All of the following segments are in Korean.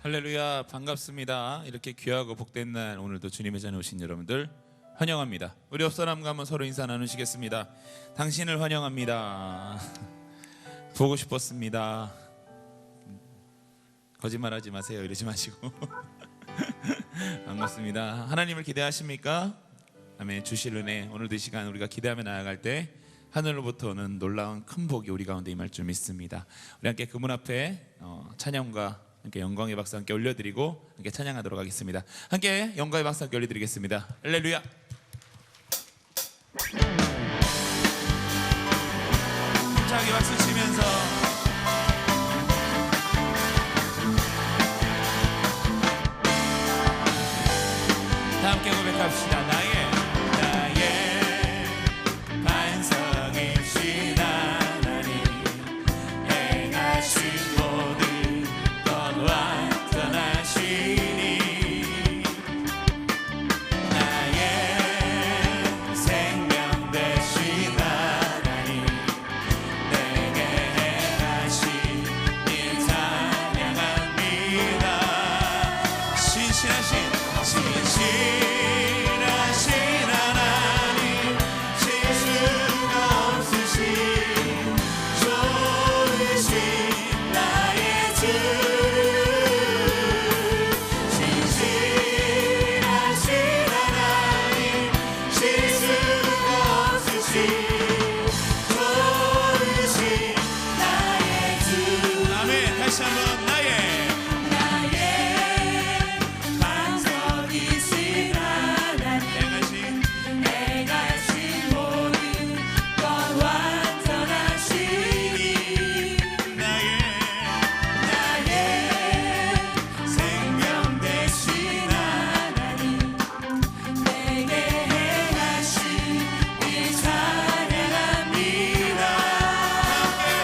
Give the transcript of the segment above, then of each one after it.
할렐루야, 반갑습니다. 이렇게 귀하고 복된 날 오늘도 주님의 전에 오신 여러분들 환영합니다. 우리 옆 사람과 한번 서로 인사 나누시겠습니다. 당신을 환영합니다. 보고 싶었습니다. 거짓말하지 마세요. 이러지 마시고 반갑습니다. 하나님을 기대하십니까? 아멘. 주실 은혜, 오늘도 이 시간 우리가 기대하며 나아갈 때 하늘로부터 오는 놀라운 큰 복이 우리 가운데 임할 줄 믿습니다. 우리 함께 그 문 앞에 찬양과 함께 영광의 박수 함께 올려드리고 함께 찬양하도록 하겠습니다. 함께 영광의 박수 함께 올려드리겠습니다. 할렐루야. 자기 박수 치면서 다 함께 고백합시다. 나의 반석이신 하나님, 행하신 모든 것 완전하시니, 나의 생명 되신 하나님, 내게 행하신 일 찬양합니다. 신실하신 하나님, 실수가 없으신 좋으신 나의 주, 신실하신 하나님, 실수가 없으신 좋으신 나의 주. 아멘. 다시 한번 나의 반석이신 하나님, 행하신 모든 것 완전하시니, 나의 생명 되신 하나님, 내게 행하신 일 찬양합니다. 함께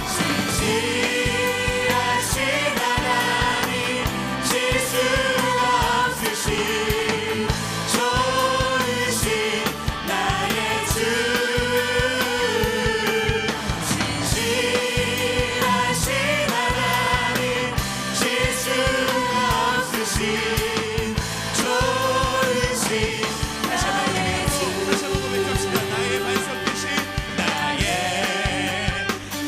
신실하신 하나님, 실수가 없으신 좋으신 나의 주, 신실하신 하나님, 실수가 없으신 좋으신 나의 주. 다시 한번 고백합시다. 나의 반석 되신, 나의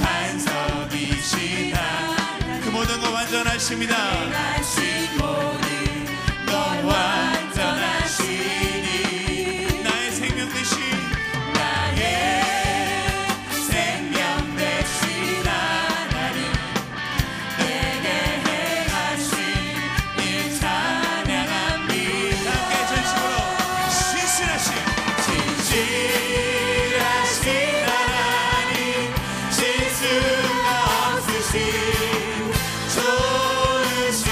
반석이신 하나님, 그 모든 것 완전하십니다. 행하신 모든 것 완전하시니, 나의 생명 되신, 나의 생명 되신 하나님, 내게 행하신 일 찬양합니다. 함께 전심으로 신실하신 하나님, 실수가 없으신 좋으신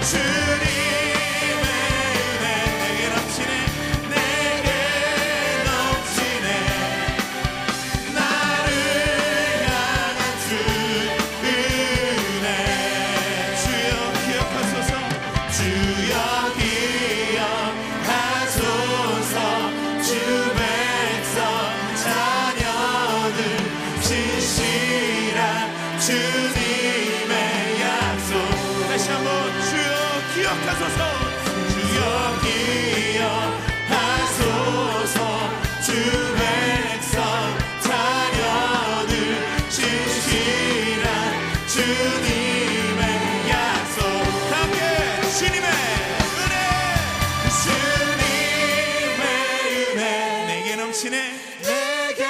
주님의 은혜 내게 넘치네 내게 넘치네 나를 향한 주 은혜 주여 기억하소서 주여 기억하소서 주 백성 자녀들 진실한 주님의 약속 다시 한번 주여 기억하소서 주여 기억하소서 주 백성 자녀들 진실한 주님의 약속 함께 주님의 은혜 주님의 은혜 내게 넘치네 내게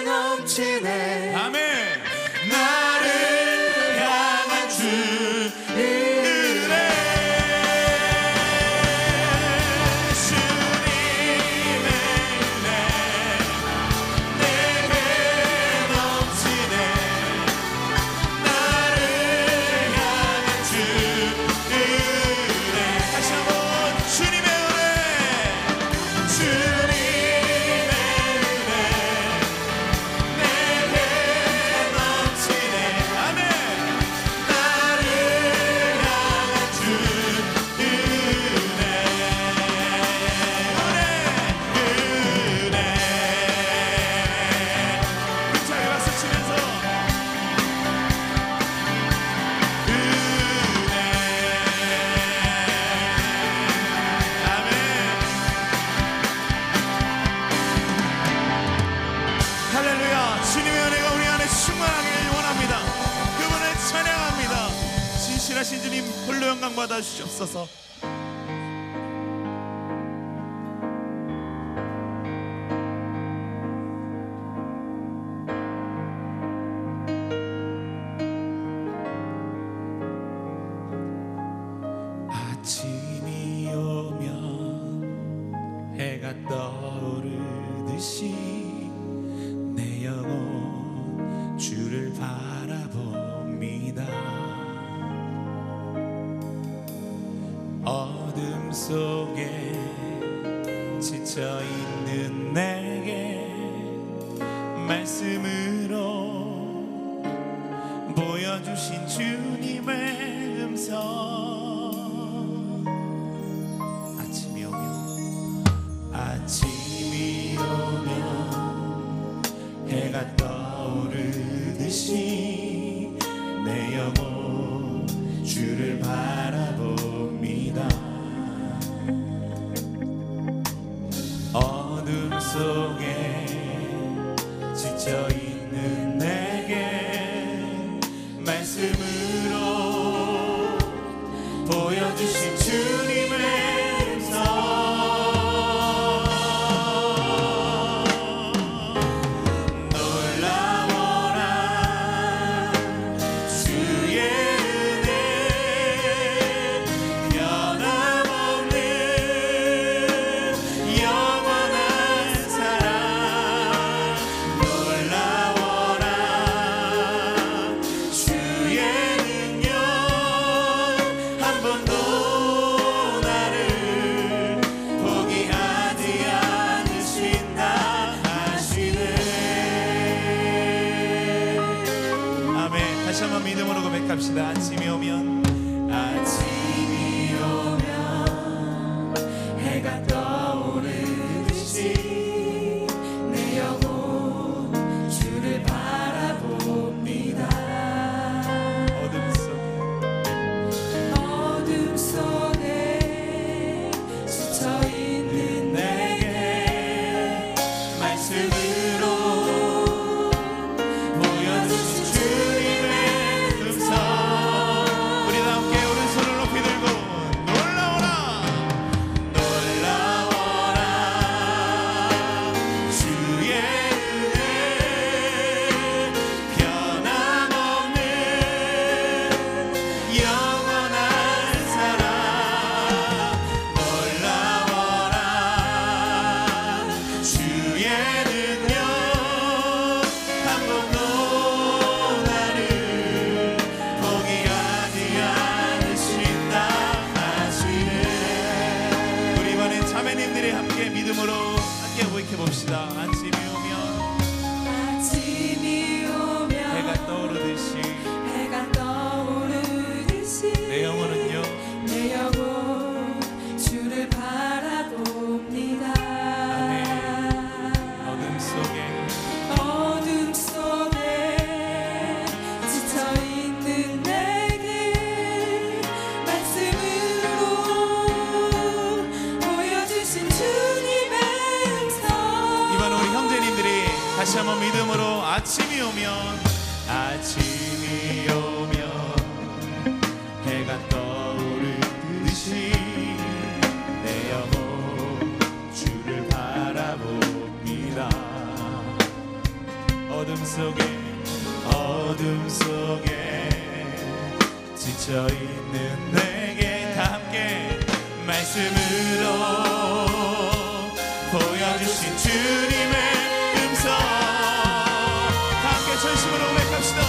넘치네 아멘 나를 향한 주 은혜 주님의 은혜 내게 넘치네 나를 향한 주 은혜 다시 한번 주님의 은혜 주님의 은혜 내게 넘치네 아멘 나를 향한 주 은혜 힘차게 박수 치면서 아멘 할렐루야 주님의 은혜가 우리 안에 충만하길 원합니다 그분을 찬양합니다 진실하신 주님 홀로 영광 받아 주시옵소서 아침이 오면 해가 떠오르듯이 내 영혼 주를 바라봅니다 어둠 속에 지쳐있는 내게 말씀으로 보여주신 주님의 음성 아침이 오면 해가 떠오르듯이 내 영혼 주를 바라봅니다 어둠 속에 지쳐있는 내게 말씀으로 다시 한번 믿음으로 아침이 오면 해가 떠오르듯이 내 영혼 주를 바라봅니다. 어둠 속에 지쳐있는 내게 다 함께 말씀으로 보여주신 주님의 음성 다 함께 전심으로 고백합시다.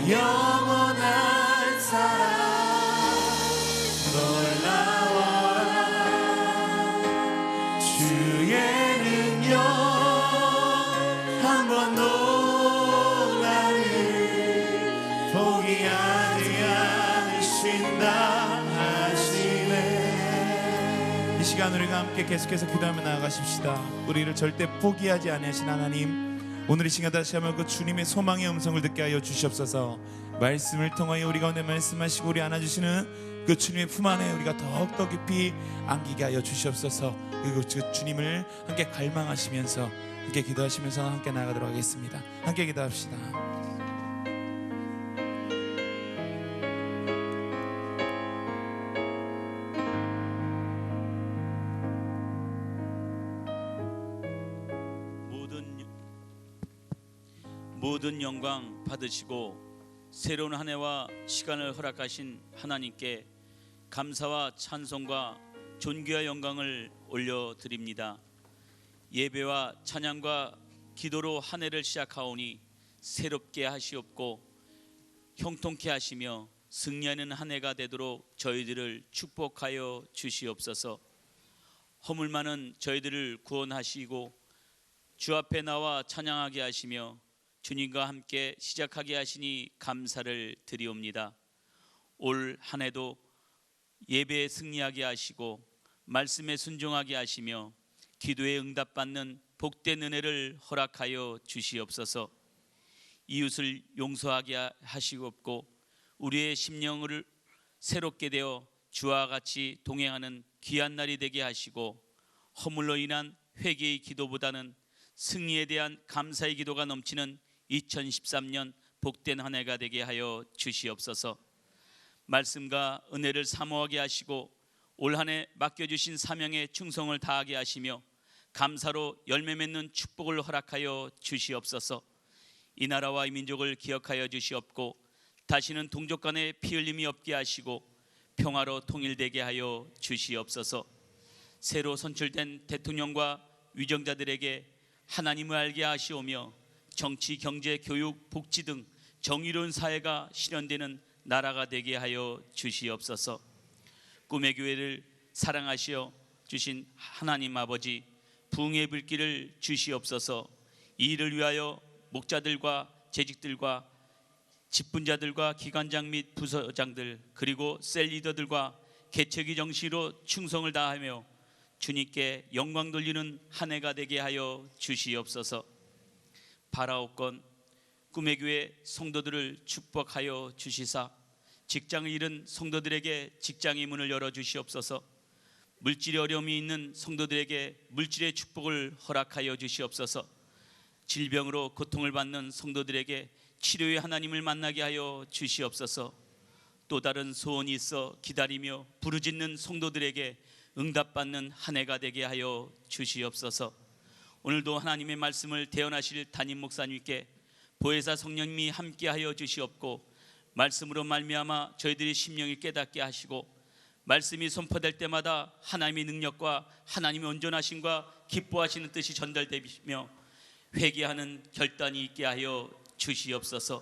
영원한 사랑 놀라워라 주의 능력 한 번도 나를 포기하지 않으신다 하시네. 이 시간 우리가 함께 계속해서 기도하며 나아가십시다. 우리를 절대 포기하지 않으신 하나님, 오늘 이 시간 다시 한번 그 주님의 소망의 음성을 듣게 하여 주시옵소서. 말씀을 통하여 우리 가운데 말씀하시고 우리 안아주시는 그 주님의 품 안에 우리가 더욱더 깊이 안기게 하여 주시옵소서. 그리고 그 주님을 함께 갈망하시면서 함께 기도하시면서 함께 나아가도록 하겠습니다. 함께 기도합시다. 모든 영광 받으시고 새로운 한 해와 시간을 허락하신 하나님께 감사와 찬송과 존귀와 영광을 올려드립니다. 예배와 찬양과 기도로 한 해를 시작하오니 새롭게 하시옵고 형통케 하시며 승리하는 한 해가 되도록 저희들을 축복하여 주시옵소서. 허물 많은 저희들을 구원하시고 주 앞에 나와 찬양하게 하시며 주님과 함께 시작하게 하시니 감사를 드리옵니다. 올 한 해도 예배에 승리하게 하시고 말씀에 순종하게 하시며 기도에 응답받는 복된 은혜를 허락하여 주시옵소서. 이웃을 용서하게 하시옵고 우리의 심령을 새롭게 되어 주와 같이 동행하는 귀한 날이 되게 하시고 허물로 인한 회개의 기도보다는 승리에 대한 감사의 기도가 넘치는 2013년 복된 한 해가 되게 하여 주시옵소서. 말씀과 은혜를 사모하게 하시고 올 한 해 맡겨주신 사명에 충성을 다하게 하시며 감사로 열매 맺는 축복을 허락하여 주시옵소서. 이 나라와 이 민족을 기억하여 주시옵고 다시는 동족 간에 피 흘림이 없게 하시고 평화로 통일되게 하여 주시옵소서. 새로 선출된 대통령과 위정자들에게 하나님을 알게 하시오며 정치, 경제, 교육, 복지 등 정의로운 사회가 실현되는 나라가 되게 하여 주시옵소서. 꿈의 교회를 사랑하시어 주신 하나님 아버지, 부흥의 불길을 주시옵소서. 이 일을 위하여 목자들과 재직들과 직분자들과 기관장 및 부서장들 그리고 셀 리더들과 개척의 정신으로 충성을 다하며 주님께 영광 돌리는 한 해가 되게 하여 주시옵소서. 바라옵건 꿈의 교회 성도들을 축복하여 주시사 직장을 잃은 성도들에게 직장의 문을 열어 주시옵소서. 물질의 어려움이 있는 성도들에게 물질의 축복을 허락하여 주시옵소서. 질병으로 고통을 받는 성도들에게 치료의 하나님을 만나게 하여 주시옵소서. 또 다른 소원이 있어 기다리며 부르짖는 성도들에게 응답받는 한 해가 되게 하여 주시옵소서. 오늘도 하나님의 말씀을 대언하실 담임 목사님께 보혜사 성령님이 함께하여 주시옵고, 말씀으로 말미암아 저희들의 심령을 깨닫게 하시고, 말씀이 선포될 때마다 하나님의 능력과 하나님의 온전하심과 기뻐하시는 뜻이 전달되며 회개하는 결단이 있게 하여 주시옵소서.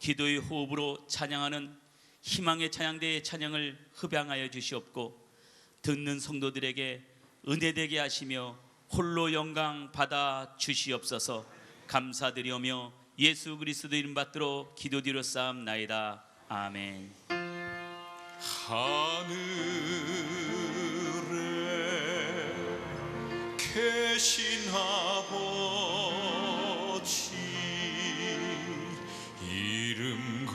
기도의 호흡으로 찬양하는 희망의 찬양대의 찬양을 흡양하여 주시옵고, 듣는 성도들에게 은혜되게 하시며 홀로 영광 받아 주시옵소서. 감사드리오며 예수 그리스도 이름 받들어 기도드렸사옵나이다. 아멘. 하늘에 계신 아버지, 이름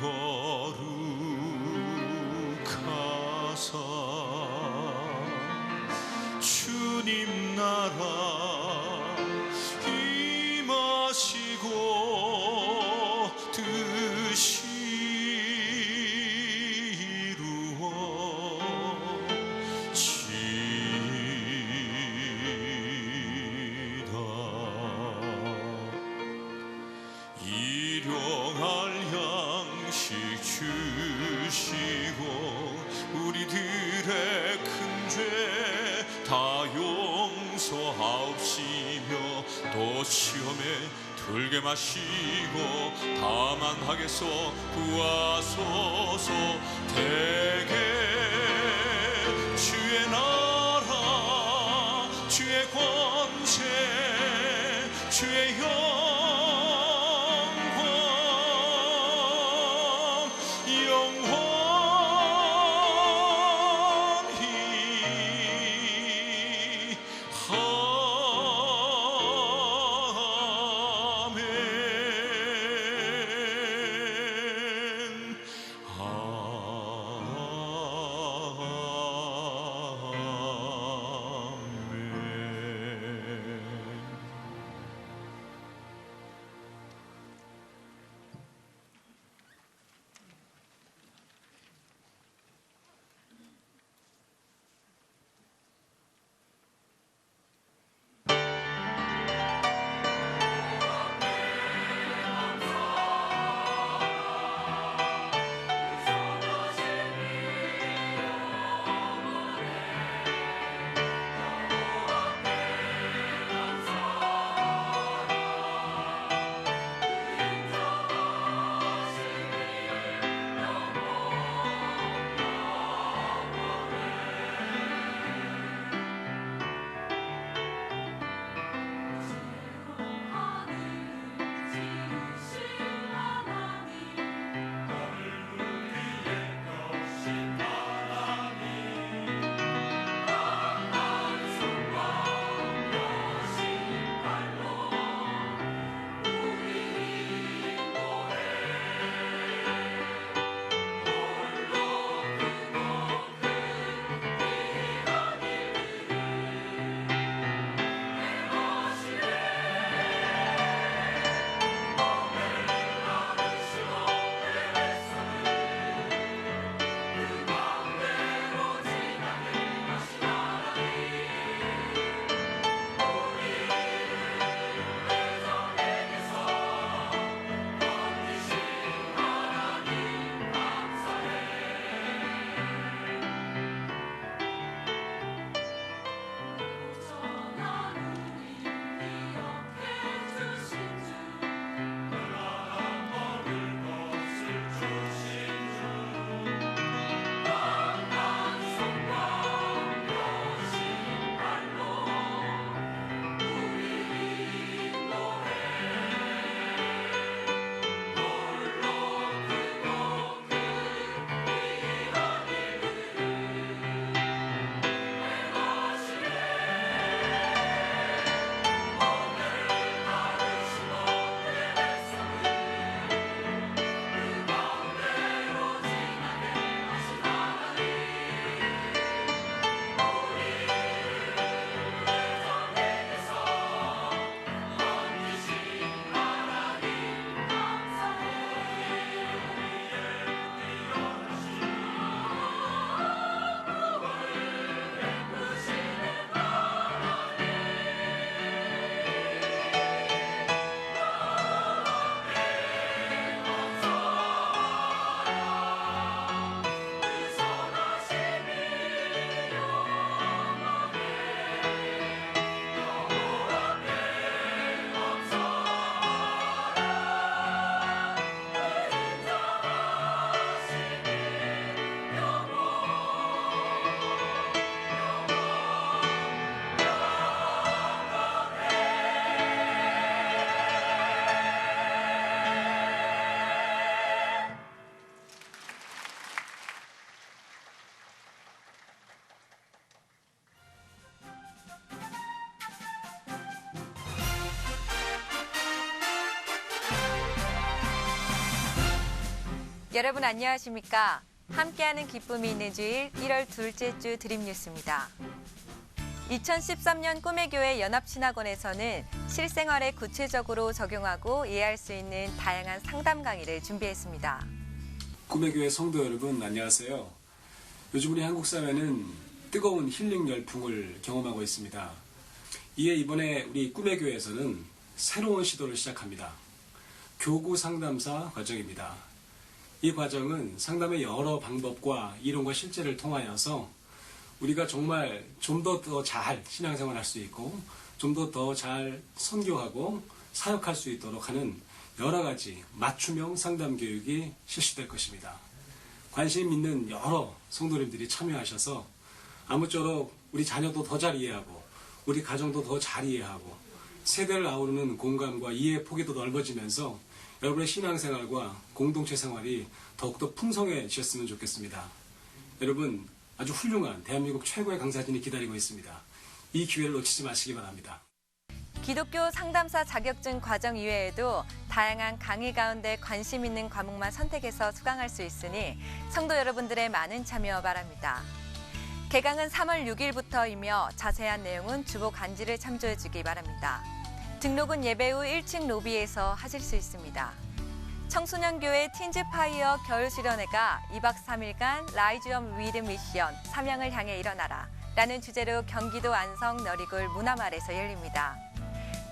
거룩하사 주님 나라 임하시고 뜻이 주시고 우리들의 큰 죄 다 용서하옵시며 또 시험에 들게 마시고 다만 하게서 구하소서. 대개 주의 나라 주의 권세 주의 아멘. 여러분 안녕하십니까? 함께하는 기쁨이 있는 주일 1월 둘째 주 드림뉴스입니다. 2013년 꿈의 교회 연합신학원에서는 실생활에 구체적으로 적용하고 이해할 수 있는 다양한 상담 강의를 준비했습니다. 꿈의 교회 성도 여러분 안녕하세요. 요즘 우리 한국 사회는 뜨거운 힐링 열풍을 경험하고 있습니다. 이에 이번에 우리 꿈의 교회에서는 새로운 시도를 시작합니다. 교구 상담사 과정입니다. 이 과정은 상담의 여러 방법과 이론과 실제를 통하여서 우리가 정말 좀 더 잘 신앙생활 할 수 있고 좀 더 잘 선교하고 사역할 수 있도록 하는 여러 가지 맞춤형 상담 교육이 실시될 것입니다. 관심 있는 여러 성도님들이 참여하셔서 아무쪼록 우리 자녀도 더 잘 이해하고 우리 가정도 더 잘 이해하고 세대를 아우르는 공감과 이해 폭이 더 넓어지면서 여러분의 신앙생활과 공동체 생활이 더욱더 풍성해지셨으면 좋겠습니다. 여러분 아주 훌륭한 대한민국 최고의 강사진이 기다리고 있습니다. 이 기회를 놓치지 마시기 바랍니다. 기독교 상담사 자격증 과정 이외에도 다양한 강의 가운데 관심 있는 과목만 선택해서 수강할 수 있으니 성도 여러분들의 많은 참여 바랍니다. 개강은 3월 6일부터이며 자세한 내용은 주보 간지를 참조해 주기 바랍니다. 등록은 예배 후 1층 로비에서 하실 수 있습니다. 청소년교회 틴즈파이어 겨울수련회가 2박 3일간 라이즈 업 위드 미션 사명을 향해 일어나라 라는 주제로 경기도 안성 너리굴 문화마을에서 열립니다.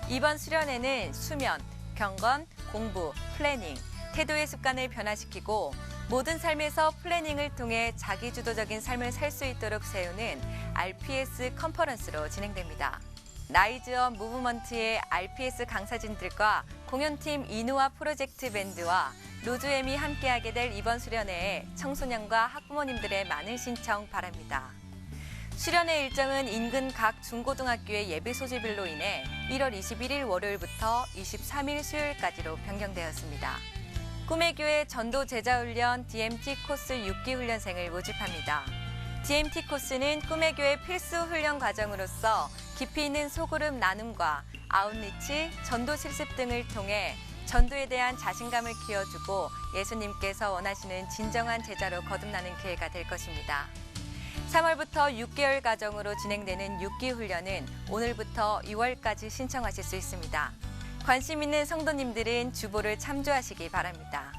이번 수련회는 수면, 경건, 공부, 플래닝, 태도의 습관을 변화시키고 모든 삶에서 플래닝을 통해 자기주도적인 삶을 살 수 있도록 세우는 RPS 컨퍼런스로 진행됩니다. 라이즈업 무브먼트의 RPS 강사진들과 공연팀 이누아 프로젝트 밴드와 로즈엠이 함께하게 될 이번 수련회에 청소년과 학부모님들의 많은 신청 바랍니다. 수련회 일정은 인근 각 중고등학교의 예배 소집일로 인해 1월 21일 월요일부터 23일 수요일까지로 변경되었습니다. 꿈의 교회 전도 제자훈련 DMT 코스 6기 훈련생을 모집합니다. DMT 코스는 꿈의 교회 필수 훈련 과정으로서 깊이 있는 소그룹 나눔과 아웃리치, 전도 실습 등을 통해 전도에 대한 자신감을 키워주고 예수님께서 원하시는 진정한 제자로 거듭나는 기회가 될 것입니다. 3월부터 6개월 과정으로 진행되는 6기 훈련은 오늘부터 2월까지 신청하실 수 있습니다. 관심 있는 성도님들은 주보를 참조하시기 바랍니다.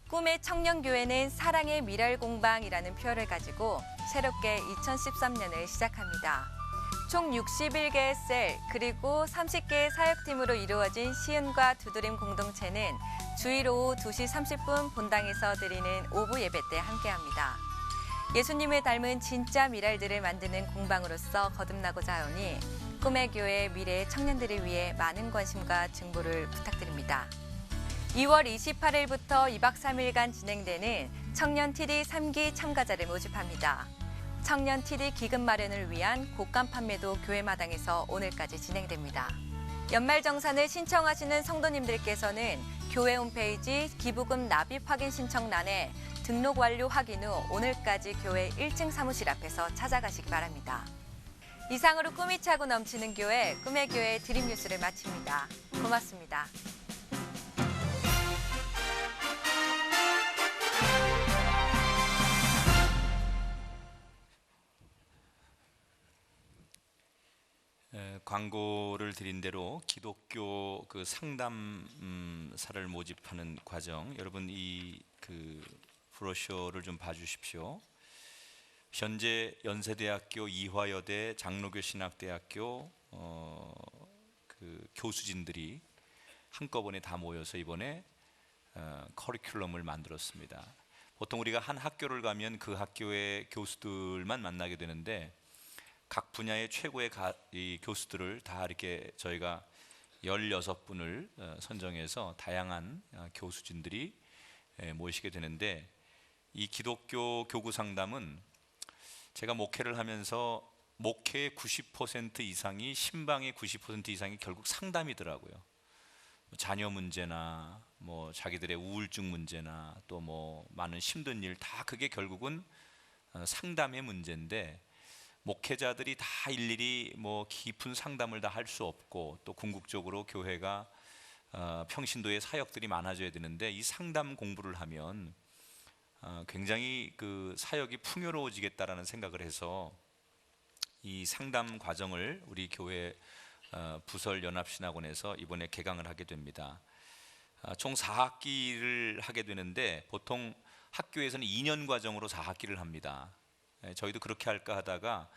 꿈의 청년교회는 사랑의 미랄공방이라는 표어를 가지고 새롭게 2013년을 시작합니다. 총 61개의 셀 그리고 30개의 사역팀으로 이루어진 시은과 두드림 공동체는 주일 오후 2시 30분 본당에서 드리는 오부 예배 때 함께합니다. 예수님을 닮은 진짜 미랄들을 만드는 공방으로서 거듭나고자 하오니 꿈의 교회 미래의 청년들을 위해 많은 관심과 증보를 부탁드립니다. 2월 28일부터 2박 3일간 진행되는 청년 TD 3기 참가자를 모집합니다. 청년 TD 기금 마련을 위한 곡감 판매도 교회 마당에서 오늘까지 진행됩니다. 연말정산을 신청하시는 성도님들께서는 교회 홈페이지 기부금 납입 확인 신청란에 등록 완료 확인 후 오늘까지 교회 1층 사무실 앞에서 찾아가시기 바랍니다. 이상으로 꿈이 차고 넘치는 교회, 꿈의 교회 드림뉴스를 마칩니다. 고맙습니다. 광고를 드린 대로 기독교 그 상담사를 모집하는 과정, 여러분 이 그 브로셔를 좀 봐주십시오. 현재 연세대학교, 이화여대, 장로교 신학대학교 그 교수진들이 한꺼번에 다 모여서 이번에 커리큘럼을 만들었습니다. 보통 우리가 한 학교를 가면 그 학교의 교수들만 만나게 되는데 각 분야의 최고의 이 교수들을 다 이렇게 저희가 16분을 선정해서 다양한 교수진들이 모시게 되는데, 이 기독교 교구 상담은 제가 목회를 하면서 목회의 90% 이상이, 신방의 90% 이상이 결국 상담이더라고요. 자녀 문제나 뭐 자기들의 우울증 문제나 또 뭐 많은 힘든 일, 다 그게 결국은 상담의 문제인데, 목회자들이 다 일일이 뭐 깊은 상담을 다 할 수 없고, 또 궁극적으로 교회가 평신도의 사역들이 많아져야 되는데, 이 상담 공부를 하면 굉장히 그 사역이 풍요로워지겠다라는 생각을 해서 이 상담 과정을 우리 교회 부설 연합신학원에서 이번에 개강을 하게 됩니다. 총 4학기를 하게 되는데, 보통 학교에서는 2년 과정으로 4학기를 합니다. 저희도 그렇게 할까 하다가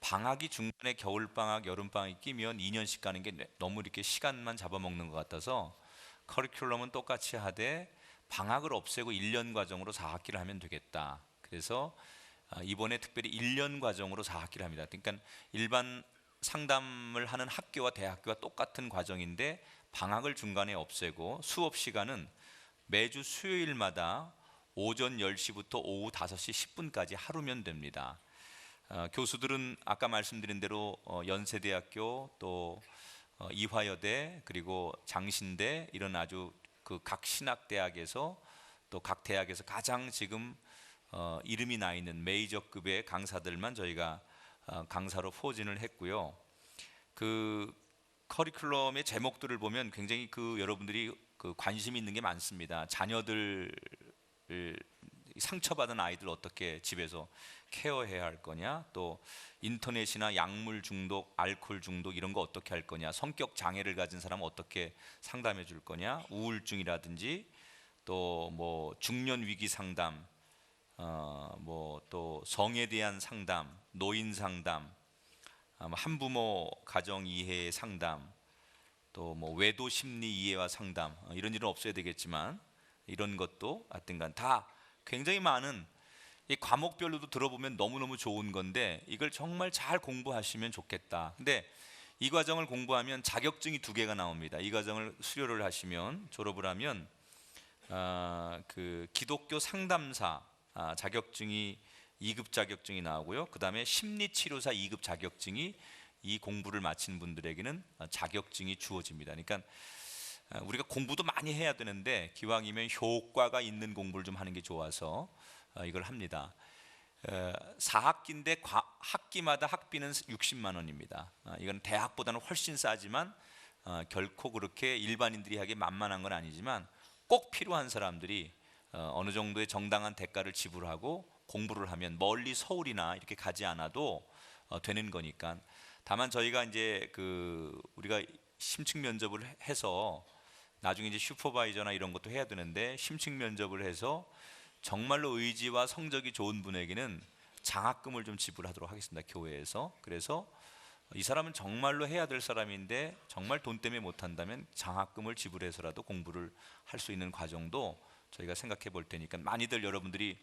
방학이 중간에 겨울방학, 여름방학이 끼면 2년씩 가는 게 너무 이렇게 시간만 잡아먹는 것 같아서 커리큘럼은 똑같이 하되 방학을 없애고 1년 과정으로 4학기를 하면 되겠다. 그래서 이번에 특별히 1년 과정으로 4학기를 합니다. 그러니까 일반 상담을 하는 학교와 대학교와 똑같은 과정인데 방학을 중간에 없애고 수업 시간은 매주 수요일마다 오전 10시부터 오후 5시 10분까지 하루면 됩니다. 교수들은 아까 말씀드린 대로 연세대학교, 또 이화여대, 그리고 장신대, 이런 아주 그 각 신학대학에서 또 각 대학에서 가장 지금 이름이 나 있는 메이저급의 강사들만 저희가 강사로 포진을 했고요. 그 커리큘럼의 제목들을 보면 굉장히 그 여러분들이 그 관심이 있는 게 많습니다. 자녀들 상처받은 아이들 어떻게 집에서 케어해야 할 거냐, 또 인터넷이나 약물 중독, 알코올 중독 이런 거 어떻게 할 거냐, 성격 장애를 가진 사람은 어떻게 상담해 줄 거냐, 우울증이라든지 또 뭐 중년 위기 상담, 뭐 또 성에 대한 상담, 노인 상담, 한부모 가정 이해 상담, 또 뭐 외도 심리 이해와 상담, 이런 일은 없어야 되겠지만 이런 것도 하여튼간 다 굉장히 많은, 이 과목별로도 들어보면 너무너무 좋은 건데 이걸 정말 잘 공부하시면 좋겠다. 근데 이 과정을 공부하면 자격증이 2개가 나옵니다. 이 과정을 수료를 하시면, 졸업을 하면 그 기독교 상담사 자격증이 2급 자격증이 나오고요. 그 다음에 심리치료사 2급 자격증이, 이 공부를 마친 분들에게는 자격증이 주어집니다. 그러니까 우리가 공부도 많이 해야 되는데 기왕이면 효과가 있는 공부를 좀 하는 게 좋아서 이걸 합니다. 4학기인데 학기마다 학비는 60만 원입니다. 이건 대학보다는 훨씬 싸지만 결코 그렇게 일반인들이 하기에 만만한 건 아니지만, 꼭 필요한 사람들이 어느 정도의 정당한 대가를 지불하고 공부를 하면 멀리 서울이나 이렇게 가지 않아도 되는 거니까. 다만 저희가 이제 그 우리가 심층 면접을 해서 나중에 이제 슈퍼바이저나 이런 것도 해야 되는데, 심층 면접을 해서 정말로 의지와 성적이 좋은 분에게는 장학금을 좀 지불하도록 하겠습니다, 교회에서. 그래서 이 사람은 정말로 해야 될 사람인데 정말 돈 때문에 못한다면 장학금을 지불해서라도 공부를 할 수 있는 과정도 저희가 생각해 볼 테니까 많이들 여러분들이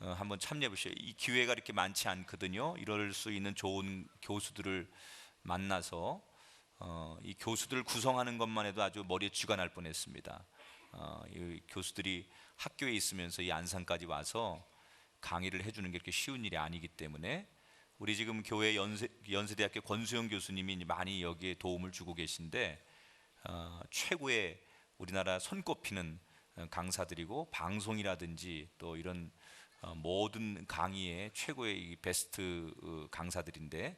한번 참여해 보시죠. 이 기회가 이렇게 많지 않거든요. 이럴 수 있는 좋은 교수들을 만나서 이 교수들을 구성하는 것만 해도 아주 머리에 쥐가 날 뻔했습니다. 이 교수들이 학교에 있으면서 이 안산까지 와서 강의를 해주는 게 그렇게 쉬운 일이 아니기 때문에, 우리 지금 교회 연세대학교 권수영 교수님이 많이 여기에 도움을 주고 계신데, 최고의 우리나라 손꼽히는 강사들이고 방송이라든지 또 이런 모든 강의의 최고의 이 베스트 강사들인데,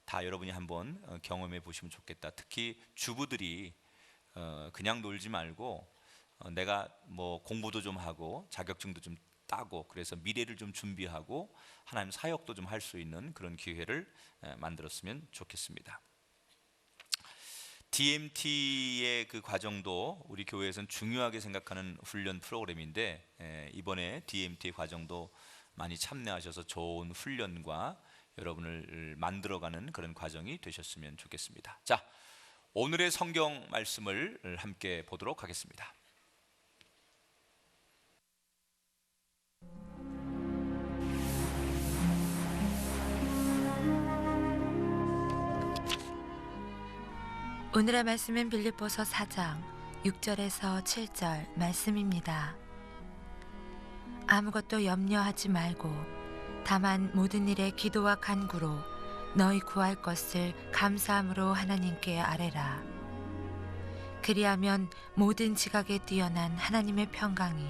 다 여러분이 한번 경험해 보시면 좋겠다. 특히 주부들이 그냥 놀지 말고 내가 뭐 공부도 좀 하고 자격증도 좀 따고, 그래서 미래를 좀 준비하고 하나님 사역도 좀 할 수 있는 그런 기회를 만들었으면 좋겠습니다. DMT의 그 과정도 우리 교회에서는 중요하게 생각하는 훈련 프로그램인데 이번에 DMT 과정도 많이 참여하셔서 좋은 훈련과 여러분을 만들어가는 그런 과정이 되셨으면 좋겠습니다. 자, 오늘의 성경 말씀을 함께 보도록 하겠습니다. 오늘의 말씀은 빌립보서 4장 6절에서 7절 말씀입니다. 아무것도 염려하지 말고 다만 모든 일에 기도와 간구로 너희 구할 것을 감사함으로 하나님께 아뢰라. 그리하면 모든 지각에 뛰어난 하나님의 평강이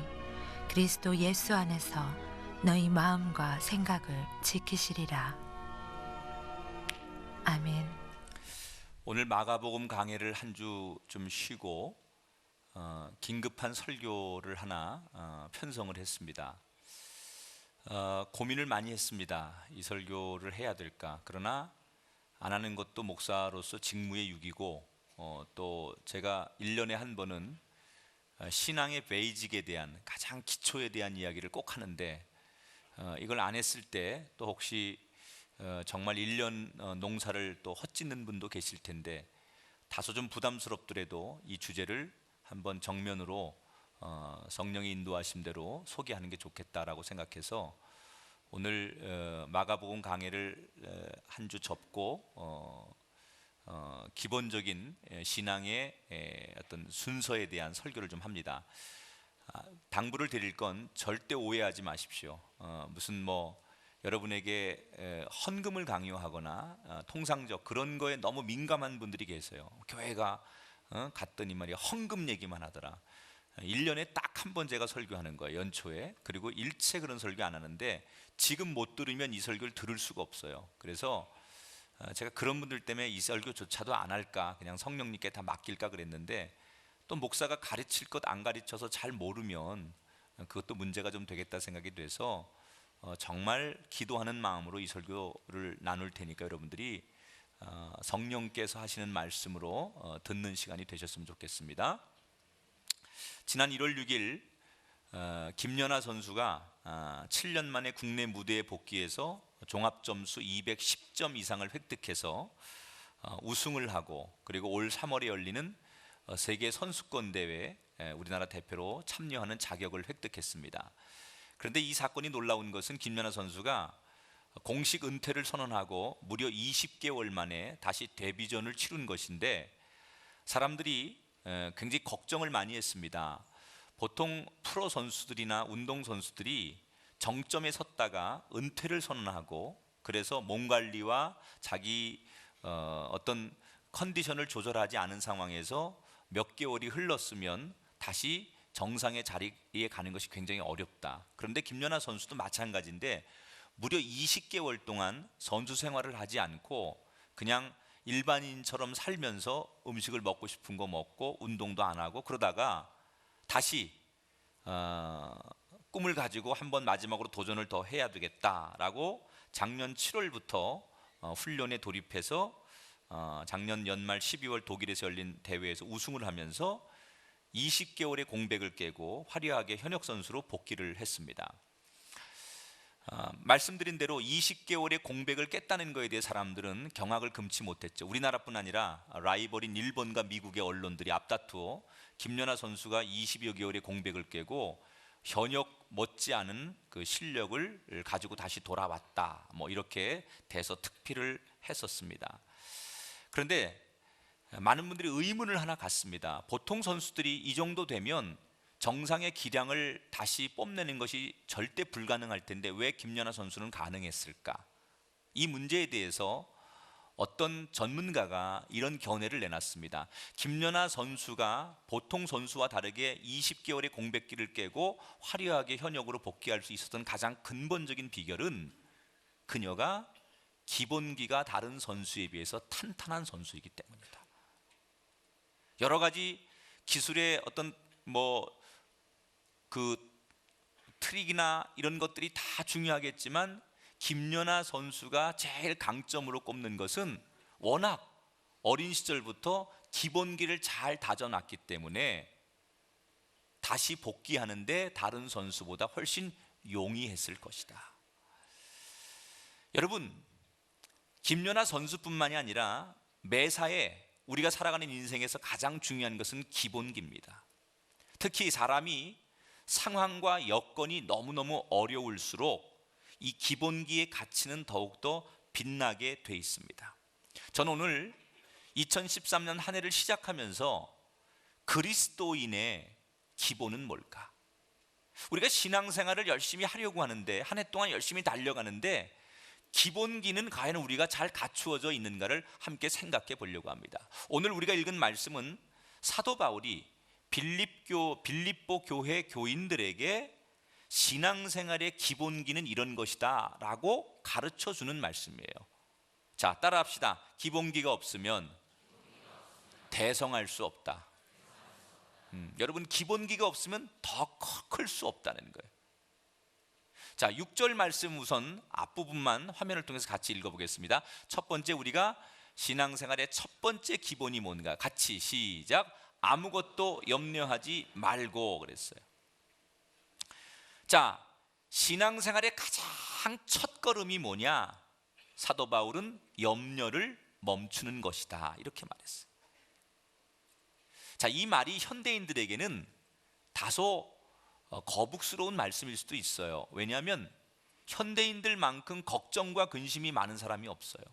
그리스도 예수 안에서 너희 마음과 생각을 지키시리라. 아멘. 오늘 마가복음 강해를 한 주 좀 쉬고 긴급한 설교를 하나 편성을 했습니다. 고민을 많이 했습니다. 이 설교를 해야 될까? 그러나 안 하는 것도 목사로서 직무의 육이고 또 제가 1년에 한 번은 신앙의 베이직에 대한 가장 기초에 대한 이야기를 꼭 하는데 이걸 안 했을 때 또 혹시 정말 1년 농사를 또 헛짓는 분도 계실 텐데 다소 좀 부담스럽더라도 이 주제를 한번 정면으로 성령이 인도하신 대로 소개하는 게 좋겠다라고 생각해서 오늘 마가복음 강해를 한 주 접고 기본적인 신앙의 어떤 순서에 대한 설교를 좀 합니다. 당부를 드릴 건 절대 오해하지 마십시오. 무슨 여러분에게 헌금을 강요하거나 통상적 그런 거에 너무 민감한 분들이 계세요. 교회가 갔더니 말이야 헌금 얘기만 하더라. 1년에 딱 한 번 제가 설교하는 거예요. 연초에. 그리고 일체 그런 설교 안 하는데 지금 못 들으면 이 설교를 들을 수가 없어요. 그래서 제가 그런 분들 때문에 이 설교조차도 안 할까, 그냥 성령님께 다 맡길까 그랬는데 또 목사가 가르칠 것 안 가르쳐서 잘 모르면 그것도 문제가 좀 되겠다 생각이 돼서 정말 기도하는 마음으로 이 설교를 나눌 테니까 여러분들이 성령께서 하시는 말씀으로 듣는 시간이 되셨으면 좋겠습니다. 지난 1월 6일 김연아 선수가 7년 만에 국내 무대에 복귀해서 종합점수 210점 이상을 획득해서 우승을 하고 그리고 올 3월에 열리는 세계 선수권 대회에 우리나라 대표로 참여하는 자격을 획득했습니다. 그런데 이 사건이 놀라운 것은 김연아 선수가 공식 은퇴를 선언하고 무려 20개월 만에 다시 데뷔전을 치른 것인데 사람들이 굉장히 걱정을 많이 했습니다. 보통 프로 선수들이나 운동 선수들이 정점에 섰다가 은퇴를 선언하고 그래서 몸 관리와 자기 어떤 컨디션을 조절하지 않은 상황에서 몇 개월이 흘렀으면 다시 정상의 자리에 가는 것이 굉장히 어렵다. 그런데 김연아 선수도 마찬가지인데 무려 20개월 동안 선수 생활을 하지 않고 그냥 일반인처럼 살면서 음식을 먹고 싶은 거 먹고 운동도 안 하고 그러다가 다시 꿈을 가지고 한번 마지막으로 도전을 더 해야 되겠다라고 작년 7월부터 훈련에 돌입해서 작년 연말 12월 독일에서 열린 대회에서 우승을 하면서 20개월의 공백을 깨고 화려하게 현역 선수로 복귀를 했습니다. 말씀드린 대로 20개월의 공백을 깼다는 것에 대해 사람들은 경악을 금치 못했죠. 우리나라뿐 아니라 라이벌인 일본과 미국의 언론들이 앞다투어 김연아 선수가 20여 개월의 공백을 깨고 현역 못지않은 그 실력을 가지고 다시 돌아왔다. 이렇게 대서특필을 했었습니다. 그런데 많은 분들이 의문을 하나 갖습니다. 보통 선수들이 이 정도 되면 정상의 기량을 다시 뽐내는 것이 절대 불가능할 텐데 왜 김연아 선수는 가능했을까? 이 문제에 대해서 어떤 전문가가 이런 견해를 내놨습니다. 김연아 선수가 보통 선수와 다르게 20개월의 공백기를 깨고 화려하게 현역으로 복귀할 수 있었던 가장 근본적인 비결은 그녀가 기본기가 다른 선수에 비해서 탄탄한 선수이기 때문이다. 여러 가지 기술의 어떤 그 트릭이나 이런 것들이 다 중요하겠지만 김연아 선수가 제일 강점으로 꼽는 것은 워낙 어린 시절부터 기본기를 잘 다져놨기 때문에 다시 복귀하는데 다른 선수보다 훨씬 용이했을 것이다. 여러분, 김연아 선수뿐만이 아니라 매사에 우리가 살아가는 인생에서 가장 중요한 것은 기본기입니다. 특히 사람이 상황과 여건이 너무너무 어려울수록 이 기본기의 가치는 더욱더 빛나게 돼 있습니다. 저는 오늘 2013년 한 해를 시작하면서 그리스도인의 기본은 뭘까? 우리가 신앙생활을 열심히 하려고 하는데, 한 해 동안 열심히 달려가는데 기본기는 과연 우리가 잘 갖추어져 있는가를 함께 생각해 보려고 합니다. 오늘 우리가 읽은 말씀은 사도 바울이 빌립보 교회 교인들에게 신앙생활의 기본기는 이런 것이다 라고 가르쳐주는 말씀이에요. 자, 따라합시다. 기본기가 없으면 대성할 수 없다. 여러분, 기본기가 없으면 더 클 수 없다는 거예요. 자, 6절 말씀 우선 앞부분만 화면을 통해서 같이 읽어보겠습니다. 첫 번째, 우리가 신앙생활의 첫 번째 기본이 뭔가? 같이 시작. 아무것도 염려하지 말고 그랬어요. 자, 신앙생활의 가장 첫 걸음이 뭐냐? 사도 바울은 염려를 멈추는 것이다 이렇게 말했어요. 자, 이 말이 현대인들에게는 다소 거북스러운 말씀일 수도 있어요. 왜냐하면 현대인들만큼 걱정과 근심이 많은 사람이 없어요.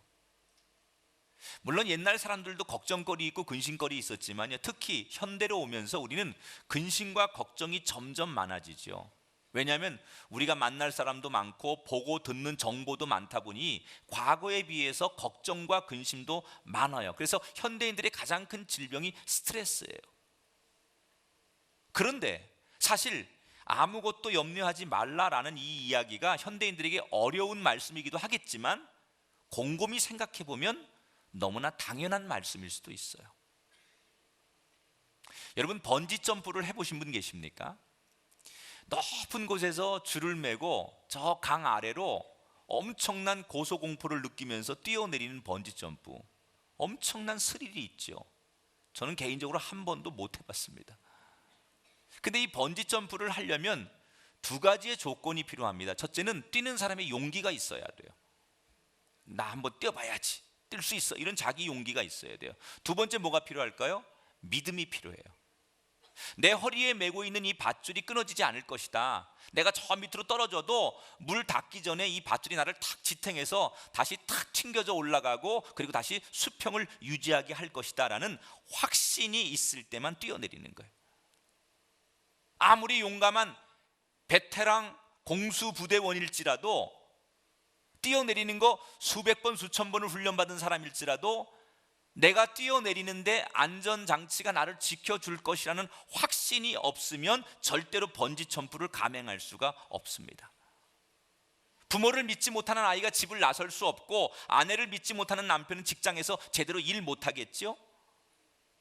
물론 옛날 사람들도 걱정거리 있고 근심거리 있었지만요, 특히 현대로 오면서 우리는 근심과 걱정이 점점 많아지죠. 왜냐하면 우리가 만날 사람도 많고 보고 듣는 정보도 많다 보니 과거에 비해서 걱정과 근심도 많아요. 그래서 현대인들의 가장 큰 질병이 스트레스예요. 그런데 사실 아무것도 염려하지 말라라는 이 이야기가 현대인들에게 어려운 말씀이기도 하겠지만 곰곰이 생각해 보면 너무나 당연한 말씀일 수도 있어요. 여러분, 번지 점프를 해보신 분 계십니까? 높은 곳에서 줄을 메고 저 강 아래로 엄청난 고소공포를 느끼면서 뛰어내리는 번지 점프, 엄청난 스릴이 있죠. 저는 개인적으로 한 번도 못 해봤습니다. 근데 이 번지 점프를 하려면 두 가지의 조건이 필요합니다. 첫째는 뛰는 사람의 용기가 있어야 돼요. 나 한번 뛰어봐야지, 뛸 수 있어, 이런 자기 용기가 있어야 돼요. 두 번째 뭐가 필요할까요? 믿음이 필요해요. 내 허리에 메고 있는 이 밧줄이 끊어지지 않을 것이다. 내가 저 밑으로 떨어져도 물 닿기 전에 이 밧줄이 나를 탁 지탱해서 다시 탁 튕겨져 올라가고 그리고 다시 수평을 유지하게 할 것이다 라는 확신이 있을 때만 뛰어내리는 거예요. 아무리 용감한 베테랑 공수부대원일지라도, 뛰어내리는 거 수백 번 수천 번을 훈련받은 사람일지라도 내가 뛰어내리는데 안전장치가 나를 지켜줄 것이라는 확신이 없으면 절대로 번지 점프를 감행할 수가 없습니다. 부모를 믿지 못하는 아이가 집을 나설 수 없고, 아내를 믿지 못하는 남편은 직장에서 제대로 일 못하겠죠.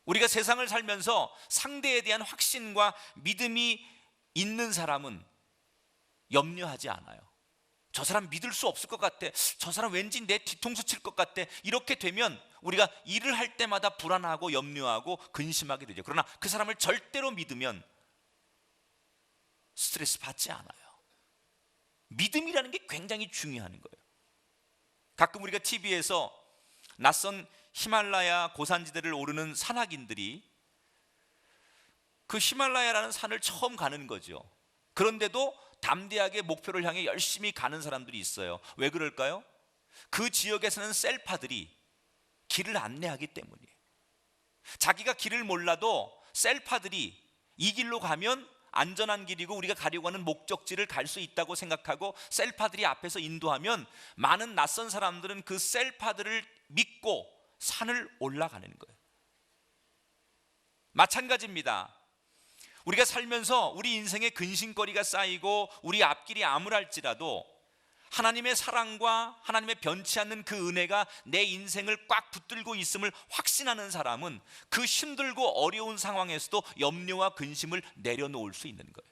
우리가 세상을 살면서 상대에 대한 확신과 믿음이 있는 사람은 염려하지 않아요. 저 사람 믿을 수 없을 것 같아, 저 사람 왠지 내 뒤통수 칠 것 같아, 이렇게 되면 우리가 일을 할 때마다 불안하고 염려하고 근심하게 되죠. 그러나 그 사람을 절대로 믿으면 스트레스 받지 않아요. 믿음이라는 게 굉장히 중요한 거예요. 가끔 우리가 TV에서 낯선 히말라야 고산지대를 오르는 산악인들이 그 히말라야라는 산을 처음 가는 거죠. 그런데도 담대하게 목표를 향해 열심히 가는 사람들이 있어요. 왜 그럴까요? 그 지역에 사는 셀파들이 길을 안내하기 때문이에요. 자기가 길을 몰라도 셀파들이 이 길로 가면 안전한 길이고 우리가 가려고 하는 목적지를 갈 수 있다고 생각하고 셀파들이 앞에서 인도하면 많은 낯선 사람들은 그 셀파들을 믿고 산을 올라가는 거예요. 마찬가지입니다. 우리가 살면서 우리 인생에 근심거리가 쌓이고 우리 앞길이 암울할지라도 하나님의 사랑과 하나님의 변치 않는 그 은혜가 내 인생을 꽉 붙들고 있음을 확신하는 사람은 그 힘들고 어려운 상황에서도 염려와 근심을 내려놓을 수 있는 거예요.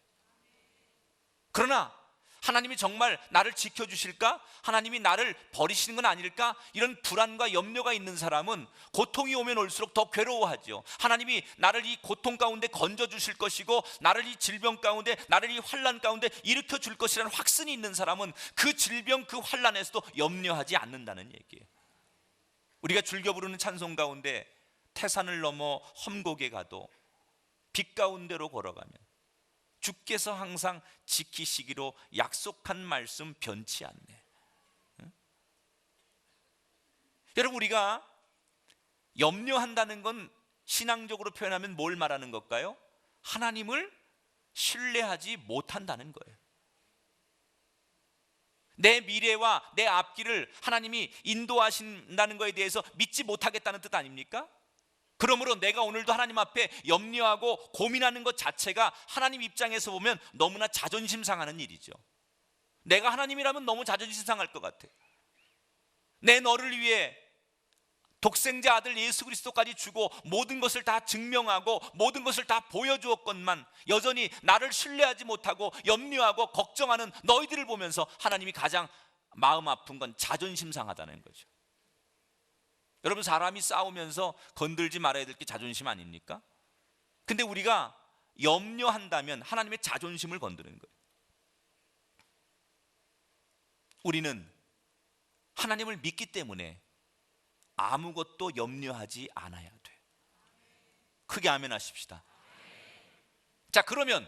그러나 하나님이 정말 나를 지켜주실까? 하나님이 나를 버리시는 건 아닐까? 이런 불안과 염려가 있는 사람은 고통이 오면 올수록 더 괴로워하죠. 하나님이 나를 이 고통 가운데 건져주실 것이고, 나를 이 질병 가운데, 나를 이 환난 가운데 일으켜 줄 것이라는 확신이 있는 사람은 그 질병, 그 환난에서도 염려하지 않는다는 얘기예요. 우리가 즐겨 부르는 찬송 가운데 태산을 넘어 험곡에 가도 빛 가운데로 걸어가면 주께서 항상 지키시기로 약속한 말씀 변치 않네. 응? 여러분, 우리가 염려한다는 건 신앙적으로 표현하면 뭘 말하는 걸까요? 하나님을 신뢰하지 못한다는 거예요. 내 미래와 내 앞길을 하나님이 인도하신다는 것에 대해서 믿지 못하겠다는 뜻 아닙니까? 그러므로 내가 오늘도 하나님 앞에 염려하고 고민하는 것 자체가 하나님 입장에서 보면 너무나 자존심 상하는 일이죠. 내가 하나님이라면 너무 자존심 상할 것 같아. 내 너를 위해 독생자 아들 예수 그리스도까지 주고 모든 것을 다 증명하고 모든 것을 다 보여주었건만 여전히 나를 신뢰하지 못하고 염려하고 걱정하는 너희들을 보면서 하나님이 가장 마음 아픈 건 자존심 상하다는 거죠. 여러분, 사람이 싸우면서 건들지 말아야 될 게 자존심 아닙니까? 근데 우리가 염려한다면 하나님의 자존심을 건드는 거예요. 우리는 하나님을 믿기 때문에 아무것도 염려하지 않아야 돼. 크게 아멘 하십시다. 자, 그러면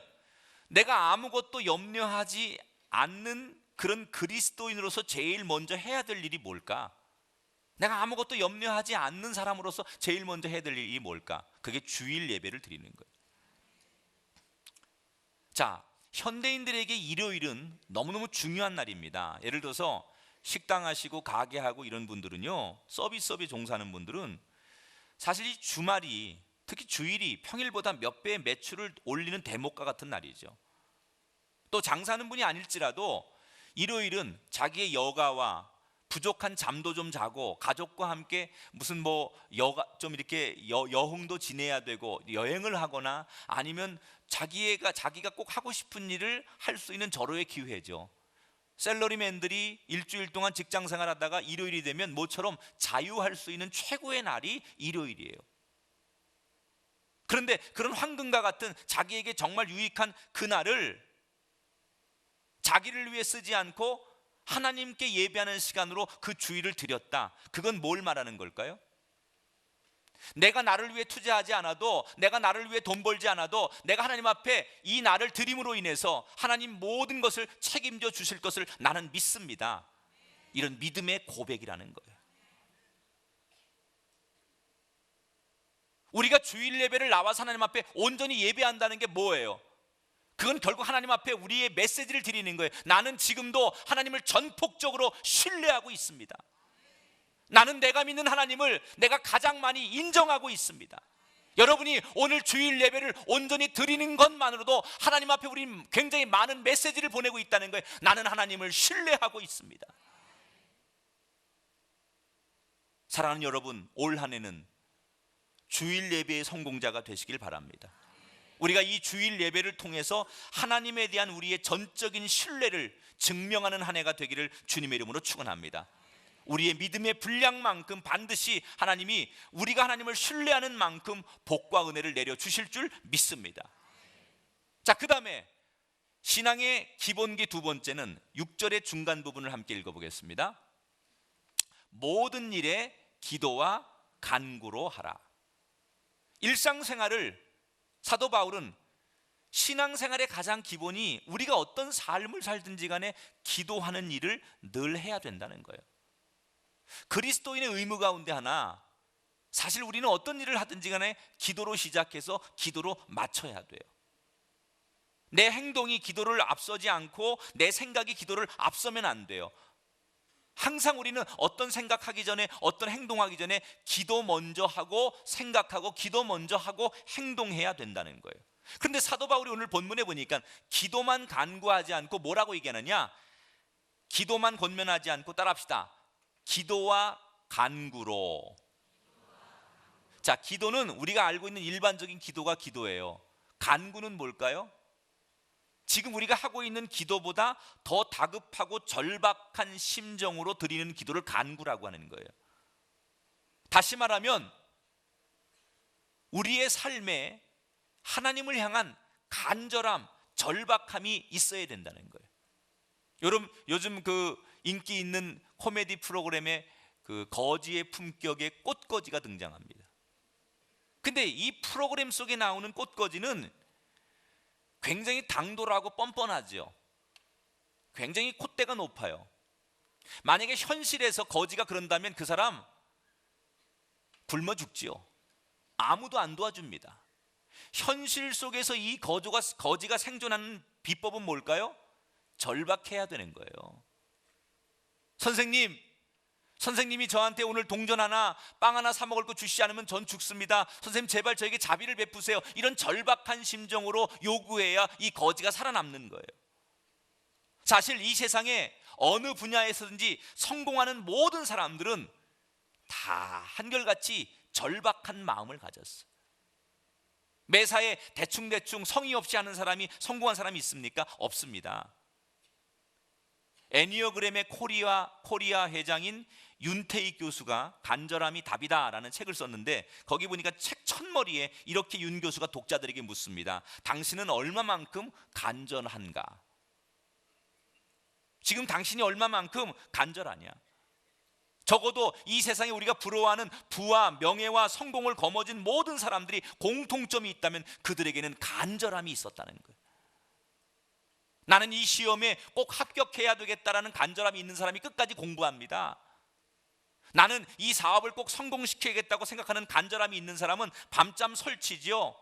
내가 아무것도 염려하지 않는 그런 그리스도인으로서 제일 먼저 해야 될 일이 뭘까? 내가 아무것도 염려하지 않는 사람으로서 제일 먼저 해야 될 일이 뭘까? 그게 주일 예배를 드리는 거예요. 자, 현대인들에게 일요일은 너무너무 중요한 날입니다. 예를 들어서 식당 하시고 가게 하고 이런 분들은요, 서비스업에 종사하는 분들은 사실 이 주말이, 특히 주일이 평일보다 몇 배의 매출을 올리는 대목과 같은 날이죠. 또 장사하는 분이 아닐지라도 일요일은 자기의 여가와 부족한 잠도 좀 자고 가족과 함께 무슨 뭐 여가 좀 이렇게 여흥도 지내야 되고 여행을 하거나 아니면 자기가 꼭 하고 싶은 일을 할 수 있는 절호의 기회죠. 샐러리맨들이 일주일 동안 직장 생활하다가 일요일이 되면 모처럼 자유할 수 있는 최고의 날이 일요일이에요. 그런데 그런 황금과 같은 자기에게 정말 유익한 그 날을 자기를 위해 쓰지 않고 하나님께 예배하는 시간으로 그 주일을 드렸다. 그건 뭘 말하는 걸까요? 내가 나를 위해 투자하지 않아도, 내가 나를 위해 돈 벌지 않아도 내가 하나님 앞에 이 날을 드림으로 인해서 하나님 모든 것을 책임져 주실 것을 나는 믿습니다. 이런 믿음의 고백이라는 거예요. 우리가 주일 예배를 나와서 하나님 앞에 온전히 예배한다는 게 뭐예요? 그건 결국 하나님 앞에 우리의 메시지를 드리는 거예요. 나는 지금도 하나님을 전폭적으로 신뢰하고 있습니다. 나는 내가 믿는 하나님을 내가 가장 많이 인정하고 있습니다. 여러분이 오늘 주일 예배를 온전히 드리는 것만으로도 하나님 앞에 우리 굉장히 많은 메시지를 보내고 있다는 거예요. 나는 하나님을 신뢰하고 있습니다. 사랑하는 여러분, 올 한 해는 주일 예배의 성공자가 되시길 바랍니다. 우리가 이 주일 예배를 통해서 하나님에 대한 우리의 전적인 신뢰를 증명하는 한 해가 되기를 주님의 이름으로 축원합니다. 우리의 믿음의 분량만큼 반드시 하나님이 우리가 하나님을 신뢰하는 만큼 복과 은혜를 내려주실 줄 믿습니다. 자, 그 다음에 신앙의 기본기 두 번째는 6절의 중간 부분을 함께 읽어보겠습니다. 모든 일에 기도와 간구로 하라. 일상생활을 사도 바울은 신앙생활의 가장 기본이 우리가 어떤 삶을 살든지 간에 기도하는 일을 늘 해야 된다는 거예요. 그리스도인의 의무 가운데 하나, 사실 우리는 어떤 일을 하든지 간에 기도로 시작해서 기도로 마쳐야 돼요. 내 행동이 기도를 앞서지 않고 내 생각이 기도를 앞서면 안 돼요. 항상 우리는 어떤 생각하기 전에, 어떤 행동하기 전에 기도 먼저 하고 생각하고 기도 먼저 하고 행동해야 된다는 거예요. 그런데 사도 바울이 오늘 본문에 보니까 기도만 간구하지 않고 뭐라고 얘기하느냐? 기도만 권면하지 않고 따라합시다. 기도와 간구로. 자, 기도는 우리가 알고 있는 일반적인 기도가 기도예요. 간구는 뭘까요? 지금 우리가 하고 있는 기도보다 더 다급하고 절박한 심정으로 드리는 기도를 간구라고 하는 거예요. 다시 말하면 우리의 삶에 하나님을 향한 간절함, 절박함이 있어야 된다는 거예요. 여러분, 요즘 그 인기 있는 코미디 프로그램에 그 거지의 품격의 꽃거지가 등장합니다. 근데 이 프로그램 속에 나오는 꽃거지는 굉장히 당돌하고 뻔뻔하죠. 굉장히 콧대가 높아요. 만약에 현실에서 거지가 그런다면 그 사람 굶어 죽지요. 아무도 안 도와줍니다. 현실 속에서 이 거지가 생존하는 비법은 뭘까요? 절박해야 되는 거예요. 선생님이 저한테 오늘 동전 하나, 빵 하나 사 먹을 거 주시지 않으면 전 죽습니다. 선생님 제발 저에게 자비를 베푸세요. 이런 절박한 심정으로 요구해야 이 거지가 살아남는 거예요. 사실 이 세상에 어느 분야에서든지 성공하는 모든 사람들은 다 한결같이 절박한 마음을 가졌어요. 매사에 대충대충 성의 없이 하는 사람이 성공한 사람이 있습니까? 없습니다. 애니어그램의 코리아 회장인 윤태익 교수가 간절함이 답이다라는 책을 썼는데 거기 보니까 책 첫머리에 이렇게 윤 교수가 독자들에게 묻습니다. 당신은 얼마만큼 간절한가? 지금 당신이 얼마만큼 간절하냐? 적어도 이 세상에 우리가 부러워하는 부와 명예와 성공을 거머쥔 모든 사람들이 공통점이 있다면 그들에게는 간절함이 있었다는 거예요. 나는 이 시험에 꼭 합격해야 되겠다라는 간절함이 있는 사람이 끝까지 공부합니다. 나는 이 사업을 꼭 성공시켜야겠다고 생각하는 간절함이 있는 사람은 밤잠 설치죠.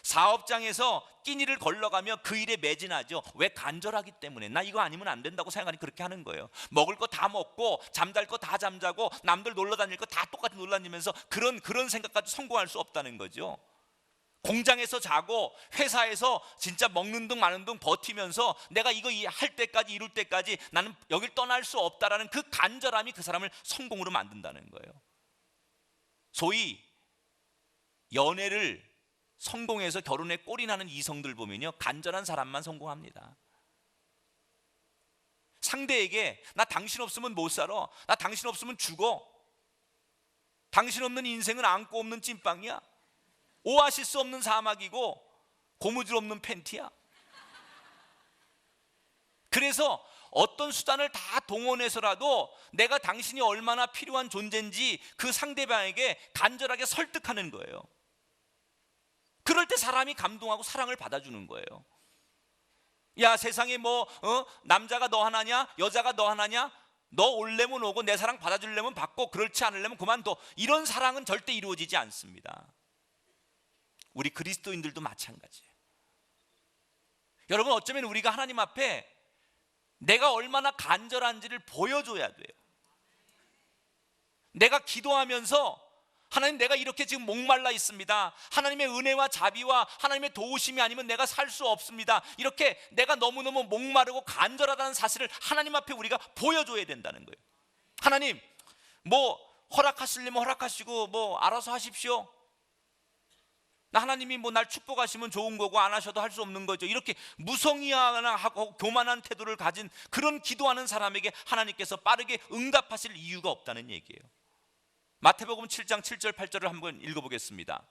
사업장에서 끼니를 걸러가며 그 일에 매진하죠. 왜? 간절하기 때문에. 나 이거 아니면 안 된다고 생각하니 그렇게 하는 거예요. 먹을 거 다 먹고 잠잘 거 다 잠자고 남들 놀러 다닐 거 다 똑같이 놀러 다니면서 그런 생각까지 성공할 수 없다는 거죠. 공장에서 자고 회사에서 진짜 먹는 둥 마는 둥 버티면서 내가 이거 할 때까지 이룰 때까지 나는 여길 떠날 수 없다라는 그 간절함이 그 사람을 성공으로 만든다는 거예요. 소위 연애를 성공해서 결혼에 꼴이 나는 이성들 보면요, 간절한 사람만 성공합니다. 상대에게 나 당신 없으면 못 살아, 나 당신 없으면 죽어, 당신 없는 인생은 안고 없는 찐빵이야, 오아시스 없는 사막이고 고무줄 없는 팬티야. 그래서 어떤 수단을 다 동원해서라도 내가 당신이 얼마나 필요한 존재인지 그 상대방에게 간절하게 설득하는 거예요. 그럴 때 사람이 감동하고 사랑을 받아주는 거예요. 야, 세상에 남자가 너 하나냐, 여자가 너 하나냐, 너 올려면 오고 내 사랑 받아주려면 받고 그렇지 않으려면 그만둬. 이런 사랑은 절대 이루어지지 않습니다. 우리 그리스도인들도 마찬가지예요. 여러분, 어쩌면 우리가 하나님 앞에 내가 얼마나 간절한지를 보여줘야 돼요. 내가 기도하면서 하나님, 내가 이렇게 지금 목말라 있습니다. 하나님의 은혜와 자비와 하나님의 도우심이 아니면 내가 살 수 없습니다. 이렇게 내가 너무너무 목마르고 간절하다는 사실을 하나님 앞에 우리가 보여줘야 된다는 거예요. 하나님, 허락하시려면 허락하시고 알아서 하십시오. 하나님이 날 축복하시면 좋은 거고 안 하셔도 할 수 없는 거죠. 이렇게 무성의하나 하고 교만한 태도를 가진 그런 기도하는 사람에게 하나님께서 빠르게 응답하실 이유가 없다는 얘기예요. 마태복음 7장 7절 8절을 한번 읽어보겠습니다.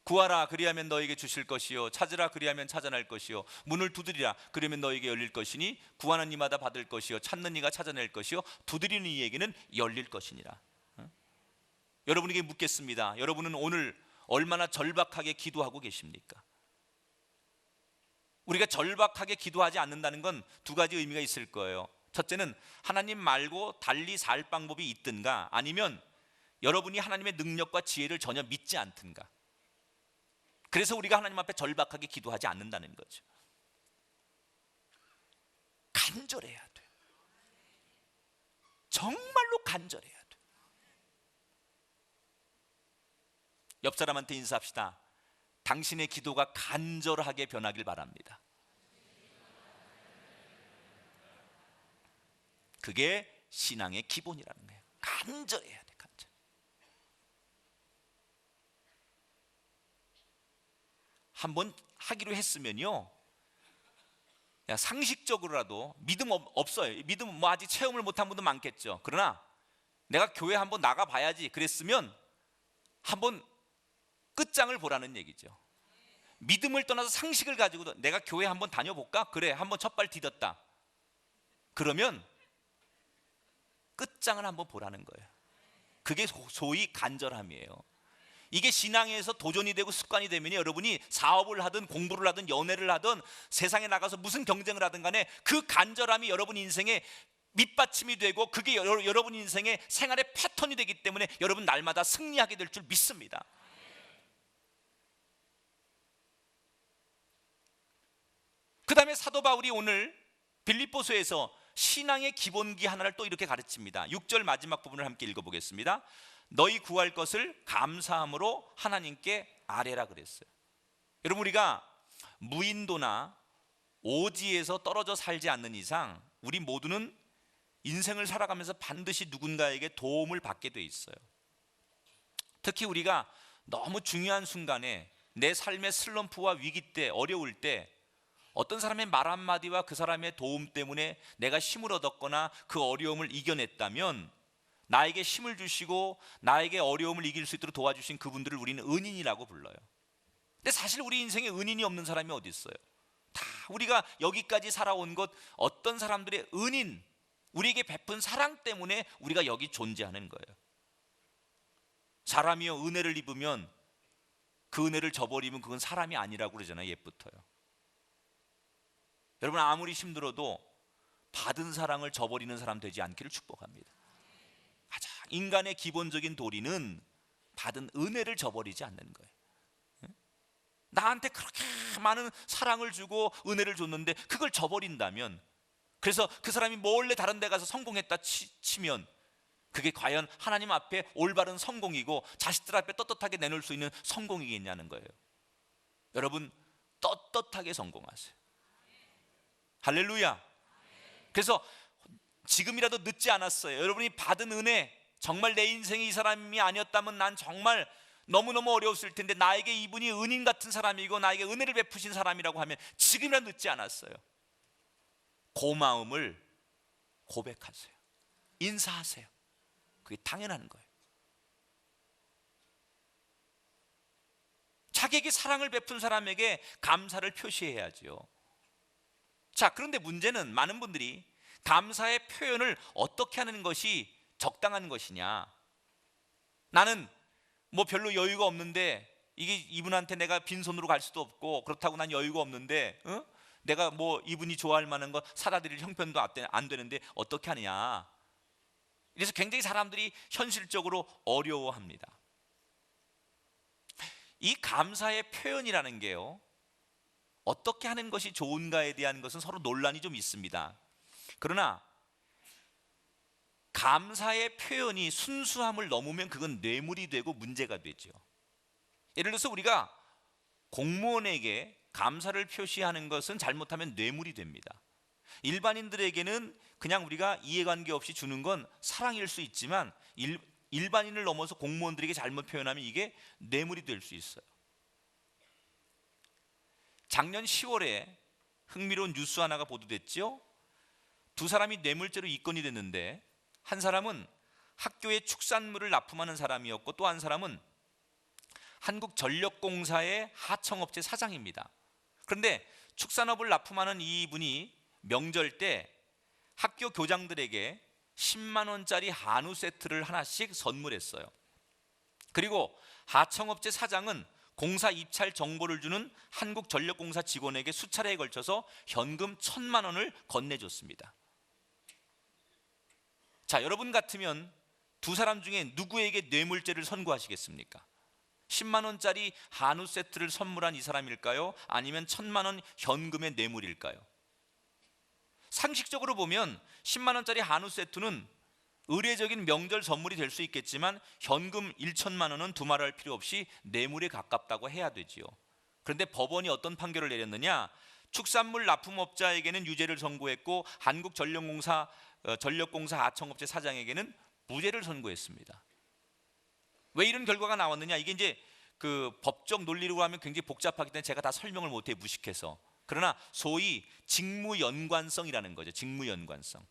구하라 그리하면 너에게 주실 것이요, 찾으라 그리하면 찾아낼 것이요, 문을 두드리라 그러면 너에게 열릴 것이니 구하는 이마다 받을 것이요, 찾는 이가 찾아낼 것이요, 두드리는 이에게는 열릴 것이니라. 여러분에게 묻겠습니다. 여러분은 오늘 얼마나 절박하게 기도하고 계십니까? 우리가 절박하게 기도하지 않는다는 건 두 가지 의미가 있을 거예요. 첫째는 하나님 말고 달리 살 방법이 있든가, 아니면 여러분이 하나님의 능력과 지혜를 전혀 믿지 않든가. 그래서 우리가 하나님 앞에 절박하게 기도하지 않는다는 거죠. 간절해야 돼. 정말로 간절해야 돼. 옆 사람한테 인사합시다. 당신의 기도가 간절하게 변하길 바랍니다. 그게 신앙의 기본이라는 거예요. 간절해야 돼. 간절. 한번 하기로 했으면요, 야, 상식적으로라도 믿음 없어요. 믿음 뭐 아직 체험을 못한 분도 많겠죠. 그러나 내가 교회 한번 나가봐야지 그랬으면 한번 끝장을 보라는 얘기죠. 믿음을 떠나서 상식을 가지고도 내가 교회 한번 다녀볼까? 그래, 한번 첫발 디뎠다. 그러면 끝장을 한번 보라는 거예요. 그게 소위 간절함이에요. 이게 신앙에서 도전이 되고 습관이 되면 여러분이 사업을 하든 공부를 하든 연애를 하든 세상에 나가서 무슨 경쟁을 하든 간에 그 간절함이 여러분 인생의 밑받침이 되고 그게 여러분 인생의 생활의 패턴이 되기 때문에 여러분 날마다 승리하게 될 줄 믿습니다. 그 다음에 사도 바울이 오늘 빌립보서에서 신앙의 기본기 하나를 또 이렇게 가르칩니다. 6절 마지막 부분을 함께 읽어보겠습니다. 너희 구할 것을 감사함으로 하나님께 아뢰라 그랬어요. 여러분, 우리가 무인도나 오지에서 떨어져 살지 않는 이상 우리 모두는 인생을 살아가면서 반드시 누군가에게 도움을 받게 돼 있어요. 특히 우리가 너무 중요한 순간에 내 삶의 슬럼프와 위기 때, 어려울 때 어떤 사람의 말 한마디와 그 사람의 도움 때문에 내가 힘을 얻었거나 그 어려움을 이겨냈다면 나에게 힘을 주시고 나에게 어려움을 이길 수 있도록 도와주신 그분들을 우리는 은인이라고 불러요. 근데 사실 우리 인생에 은인이 없는 사람이 어디 있어요? 다 우리가 여기까지 살아온 것, 어떤 사람들의 은인, 우리에게 베푼 사랑 때문에 우리가 여기 존재하는 거예요. 사람이요, 은혜를 입으면 그 은혜를 저버리면 그건 사람이 아니라고 그러잖아요. 옛부터요. 여러분, 아무리 힘들어도 받은 사랑을 저버리는 사람 되지 않기를 축복합니다. 가장 인간의 기본적인 도리는 받은 은혜를 저버리지 않는 거예요. 나한테 그렇게 많은 사랑을 주고 은혜를 줬는데 그걸 저버린다면, 그래서 그 사람이 몰래 다른 데 가서 성공했다 치면 그게 과연 하나님 앞에 올바른 성공이고 자식들 앞에 떳떳하게 내놓을 수 있는 성공이겠냐는 거예요. 여러분, 떳떳하게 성공하세요. 할렐루야. 그래서 지금이라도 늦지 않았어요. 여러분이 받은 은혜, 정말 내 인생이 이 사람이 아니었다면 난 정말 너무너무 어려웠을 텐데 나에게 이분이 은인 같은 사람이고 나에게 은혜를 베푸신 사람이라고 하면 지금이라도 늦지 않았어요. 고마움을 고백하세요. 인사하세요. 그게 당연한 거예요. 자기에게 사랑을 베푼 사람에게 감사를 표시해야죠. 자, 그런데 문제는 많은 분들이 감사의 표현을 어떻게 하는 것이 적당한 것이냐. 나는 뭐 별로 여유가 없는데 이게 이분한테 내가 빈손으로 갈 수도 없고 그렇다고 난 여유가 없는데 내가 뭐 이분이 좋아할 만한 거 사다 드릴 형편도 안 되는데 어떻게 하느냐. 그래서 굉장히 사람들이 현실적으로 어려워합니다. 이 감사의 표현이라는 게요, 어떻게 하는 것이 좋은가에 대한 것은 서로 논란이 좀 있습니다. 그러나 감사의 표현이 순수함을 넘으면 그건 뇌물이 되고 문제가 되죠. 예를 들어서 우리가 공무원에게 감사를 표시하는 것은 잘못하면 뇌물이 됩니다. 일반인들에게는 그냥 우리가 이해관계 없이 주는 건 사랑일 수 있지만 일반인을 넘어서 공무원들에게 잘못 표현하면 이게 뇌물이 될 수 있어요. 작년 10월에 흥미로운 뉴스 하나가 보도됐죠. 두 사람이 뇌물죄로 입건이 됐는데 한 사람은 학교에 축산물을 납품하는 사람이었고 또 한 사람은 한국전력공사의 하청업체 사장입니다. 그런데 축산업을 납품하는 이분이 명절 때 학교 교장들에게 10만 원짜리 한우 세트를 하나씩 선물했어요. 그리고 하청업체 사장은 공사 입찰 정보를 주는 한국전력공사 직원에게 수차례에 걸쳐서 현금 1,000만 원을 건네줬습니다. 자, 여러분 같으면 두 사람 중에 누구에게 뇌물죄를 선고하시겠습니까? 10만 원짜리 한우 세트를 선물한 이 사람일까요? 아니면 1,000만 원 현금의 뇌물일까요? 상식적으로 보면 10만 원짜리 한우 세트는 의례적인 명절 선물이 될 수 있겠지만 현금 1,000만 원은 두말할 필요 없이 뇌물에 가깝다고 해야 되지요. 그런데 법원이 어떤 판결을 내렸느냐? 축산물 납품업자에게는 유죄를 선고했고 한국전력공사 하청업체 사장에게는 무죄를 선고했습니다. 왜 이런 결과가 나왔느냐? 이게 이제 그 법적 논리로 하면 굉장히 복잡하기 때문에 제가 다 설명을 못해 무식해서. 그러나 소위 직무연관성이라는 거죠. 직무연관성.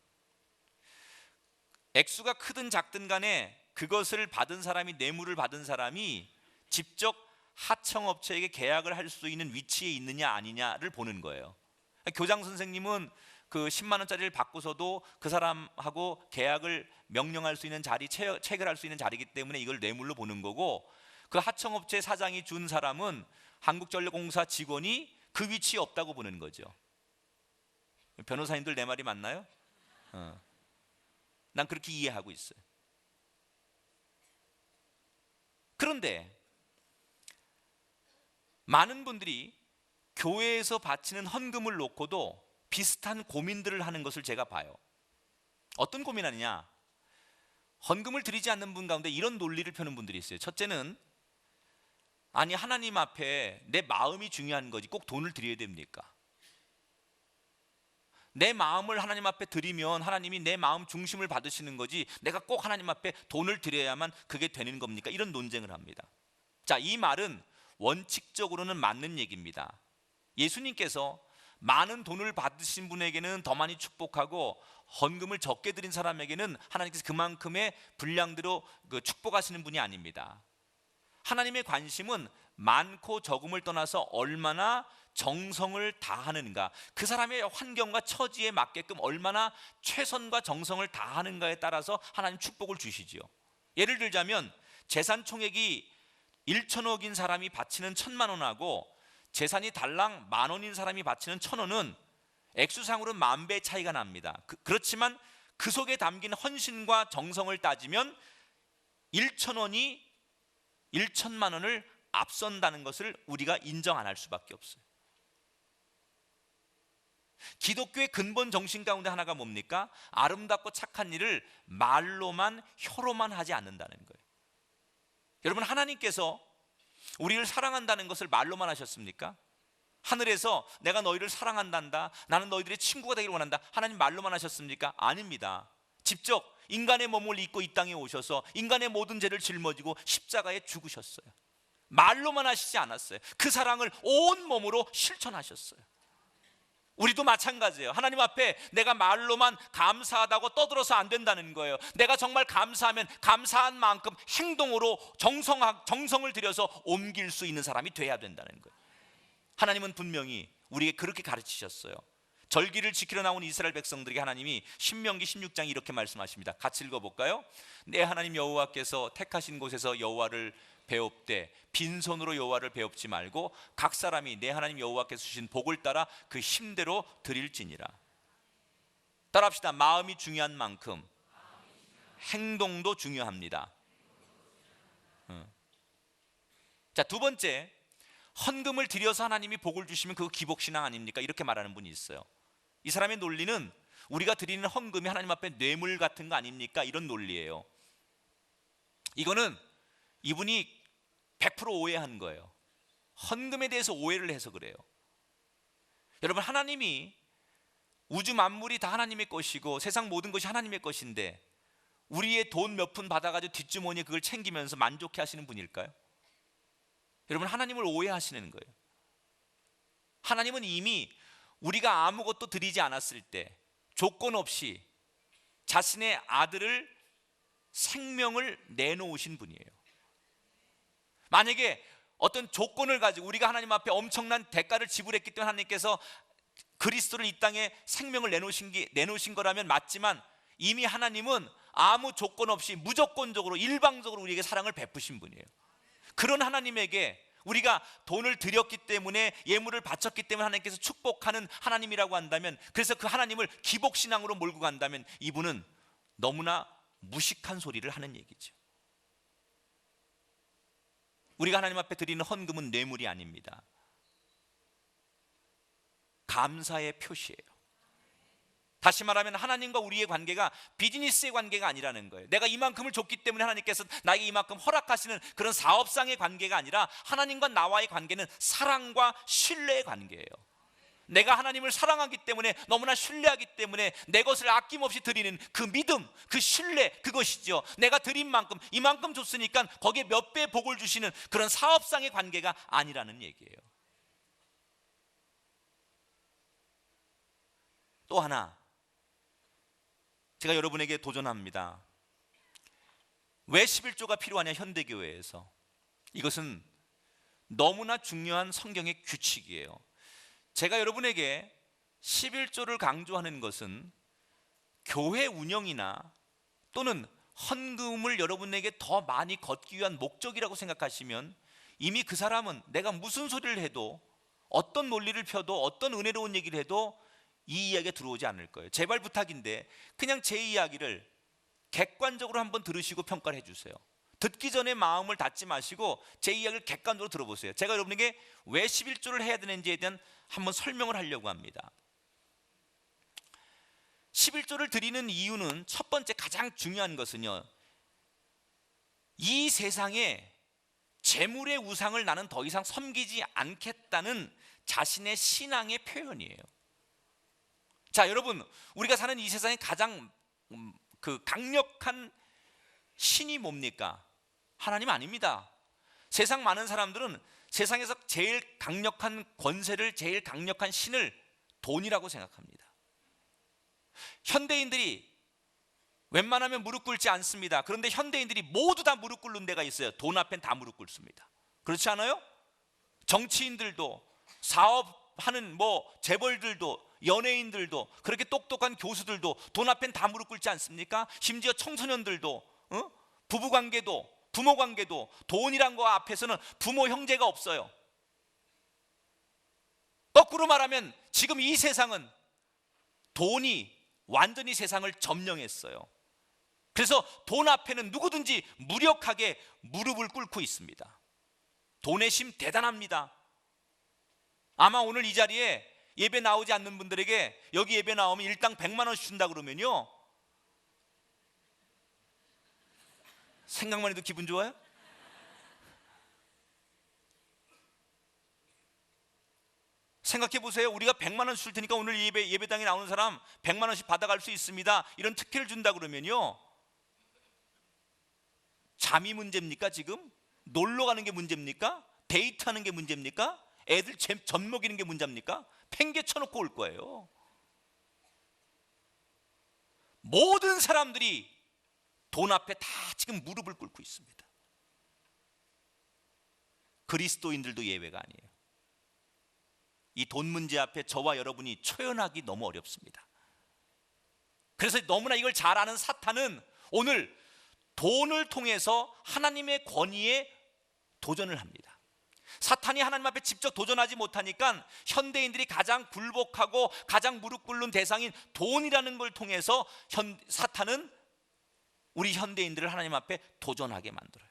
액수가 크든 작든 간에 그것을 받은 사람이, 뇌물을 받은 사람이 직접 하청업체에게 계약을 할 수 있는 위치에 있느냐 아니냐를 보는 거예요. 교장 선생님은 그 10만 원짜리를 받고서도 그 사람하고 계약을 명령할 수 있는 자리, 체결할 수 있는 자리이기 때문에 이걸 뇌물로 보는 거고, 그 하청업체 사장이 준 사람은 한국전력공사 직원이 그 위치에 없다고 보는 거죠. 변호사님들 내 말이 맞나요? 난 그렇게 이해하고 있어요. 그런데 많은 분들이 교회에서 바치는 헌금을 놓고도 비슷한 고민들을 하는 것을 제가 봐요. 어떤 고민하느냐? 헌금을 드리지 않는 분 가운데 이런 논리를 펴는 분들이 있어요. 첫째는, 아니 하나님 앞에 내 마음이 중요한 거지 꼭 돈을 드려야 됩니까? 내 마음을 하나님 앞에 드리면 하나님이 내 마음 중심을 받으시는 거지 내가 꼭 하나님 앞에 돈을 드려야만 그게 되는 겁니까? 이런 논쟁을 합니다. 자, 이 말은 원칙적으로는 맞는 얘기입니다. 예수님께서 많은 돈을 받으신 분에게는 더 많이 축복하고 헌금을 적게 드린 사람에게는 하나님께서 그만큼의 분량대로 축복하시는 분이 아닙니다. 하나님의 관심은 많고 적음을 떠나서 얼마나 정성을 다하는가, 그 사람의 환경과 처지에 맞게끔 얼마나 최선과 정성을 다하는가에 따라서 하나님 축복을 주시지요. 예를 들자면 재산 총액이 1천억인 사람이 바치는 1,000만 원하고 재산이 달랑 10,000원인 사람이 바치는 1,000원은 액수상으로는 10,000배의 차이가 납니다. 그렇지만 그 속에 담긴 헌신과 정성을 따지면 1,000원이 1,000만 원을 앞선다는 것을 우리가 인정 안 할 수밖에 없어요. 기독교의 근본 정신 가운데 하나가 뭡니까? 아름답고 착한 일을 말로만, 혀로만 하지 않는다는 거예요. 여러분, 하나님께서 우리를 사랑한다는 것을 말로만 하셨습니까? 하늘에서 내가 너희를 사랑한단다, 나는 너희들의 친구가 되기를 원한다, 하나님 말로만 하셨습니까? 아닙니다. 직접 인간의 몸을 입고 이 땅에 오셔서 인간의 모든 죄를 짊어지고 십자가에 죽으셨어요. 말로만 하시지 않았어요. 그 사랑을 온 몸으로 실천하셨어요. 우리도 마찬가지예요. 하나님 앞에 내가 말로만 감사하다고 떠들어서 안 된다는 거예요. 내가 정말 감사하면 감사한 만큼 행동으로 정성을 들여서 옮길 수 있는 사람이 돼야 된다는 거예요. 하나님은 분명히 우리에게 그렇게 가르치셨어요. 절기를 지키러 나온 이스라엘 백성들에게 하나님이 신명기 16장에 이렇게 말씀하십니다. 같이 읽어볼까요? 내 하나님 여호와께서 택하신 곳에서 여호와를 배웁되 빈손으로 여호와를 배웁지 말고 각 사람이 내 하나님 여호와께서 주신 복을 따라 그 힘대로 드릴지니라. 따라합시다. 마음이 중요한 만큼 행동도 중요합니다. 자, 두 번째, 헌금을 드려서 하나님이 복을 주시면 그거 기복신앙 아닙니까? 이렇게 말하는 분이 있어요. 이 사람의 논리는 우리가 드리는 헌금이 하나님 앞에 뇌물 같은 거 아닙니까? 이런 논리예요. 이거는 이분이 100% 오해한 거예요. 헌금에 대해서 오해를 해서 그래요. 여러분, 하나님이 우주 만물이 다 하나님의 것이고 세상 모든 것이 하나님의 것인데 우리의 돈 몇 푼 받아가지고 뒷주머니에 그걸 챙기면서 만족해 하시는 분일까요? 여러분, 하나님을 오해하시는 거예요. 하나님은 이미 우리가 아무것도 드리지 않았을 때 조건 없이 자신의 아들을 생명을 내놓으신 분이에요. 만약에 어떤 조건을 가지고 우리가 하나님 앞에 엄청난 대가를 지불했기 때문에 하나님께서 그리스도를 이 땅에 생명을 내놓으신 거라면 맞지만, 이미 하나님은 아무 조건 없이 무조건적으로 일방적으로 우리에게 사랑을 베푸신 분이에요. 그런 하나님에게 우리가 돈을 드렸기 때문에, 예물을 바쳤기 때문에 하나님께서 축복하는 하나님이라고 한다면, 그래서 그 하나님을 기복신앙으로 몰고 간다면 이분은 너무나 무식한 소리를 하는 얘기죠. 우리가 하나님 앞에 드리는 헌금은 뇌물이 아닙니다. 감사의 표시예요. 다시 말하면 하나님과 우리의 관계가 비즈니스의 관계가 아니라는 거예요. 내가 이만큼을 줬기 때문에 하나님께서 나에게 이만큼 허락하시는 그런 사업상의 관계가 아니라 하나님과 나와의 관계는 사랑과 신뢰의 관계예요. 내가 하나님을 사랑하기 때문에, 너무나 신뢰하기 때문에 내 것을 아낌없이 드리는 그 믿음, 그 신뢰, 그것이죠. 내가 드린 만큼, 이만큼 줬으니까 거기에 몇 배 복을 주시는 그런 사업상의 관계가 아니라는 얘기예요. 또 하나 제가 여러분에게 도전합니다. 왜 11조가 필요하냐? 현대교회에서 이것은 너무나 중요한 성경의 규칙이에요. 제가 여러분에게 11조를 강조하는 것은 교회 운영이나 또는 헌금을 여러분에게 더 많이 걷기 위한 목적이라고 생각하시면 이미 그 사람은 내가 무슨 소리를 해도, 어떤 논리를 펴도, 어떤 은혜로운 얘기를 해도 이 이야기가 들어오지 않을 거예요. 제발 부탁인데 그냥 제 이야기를 객관적으로 한번 들으시고 평가를 해주세요. 듣기 전에 마음을 닫지 마시고 제 이야기를 객관적으로 들어보세요. 제가 여러분에게 왜 11조를 해야 되는지에 대한 한번 설명을 하려고 합니다. 11조를 드리는 이유는 첫 번째 가장 중요한 것은요, 이 세상에 재물의 우상을 나는 더 이상 섬기지 않겠다는 자신의 신앙의 표현이에요. 자, 여러분, 우리가 사는 이 세상에 가장 강력한 신이 뭡니까? 하나님 아닙니다. 세상 많은 사람들은 세상에서 제일 강력한 권세를, 제일 강력한 신을 돈이라고 생각합니다. 현대인들이 웬만하면 무릎 꿇지 않습니다. 그런데 현대인들이 모두 다 무릎 꿇는 데가 있어요. 돈 앞엔 다 무릎 꿇습니다. 그렇지 않아요? 정치인들도, 사업하는 재벌들도, 연예인들도, 그렇게 똑똑한 교수들도 돈 앞엔 다 무릎 꿇지 않습니까? 심지어 청소년들도, 부부관계도, 부모관계도 돈이란 거 앞에서는 부모 형제가 없어요. 거꾸로 말하면 지금 이 세상은 돈이 완전히 세상을 점령했어요. 그래서 돈 앞에는 누구든지 무력하게 무릎을 꿇고 있습니다. 돈의 힘 대단합니다. 아마 오늘 이 자리에 예배 나오지 않는 분들에게 여기 예배 나오면 일당 100만 원씩 준다 그러면요, 생각만 해도 기분 좋아요? 생각해 보세요. 우리가 100만 원 줄 테니까 오늘 예배당에 나오는 사람 100만 원씩 받아갈 수 있습니다, 이런 특혜를 준다 그러면요, 잠이 문제입니까? 지금 놀러 가는 게 문제입니까? 데이트하는 게 문제입니까? 애들 젖 먹이는 게 문제입니까? 팽개 쳐놓고 올 거예요. 모든 사람들이 돈 앞에 다 지금 무릎을 꿇고 있습니다. 그리스도인들도 예외가 아니에요. 이 돈 문제 앞에 저와 여러분이 초연하기 너무 어렵습니다. 그래서 너무나 이걸 잘 아는 사탄은 오늘 돈을 통해서 하나님의 권위에 도전을 합니다. 사탄이 하나님 앞에 직접 도전하지 못하니까 현대인들이 가장 굴복하고 가장 무릎 꿇는 대상인 돈이라는 걸 통해서 사탄은 우리 현대인들을 하나님 앞에 도전하게 만들어요.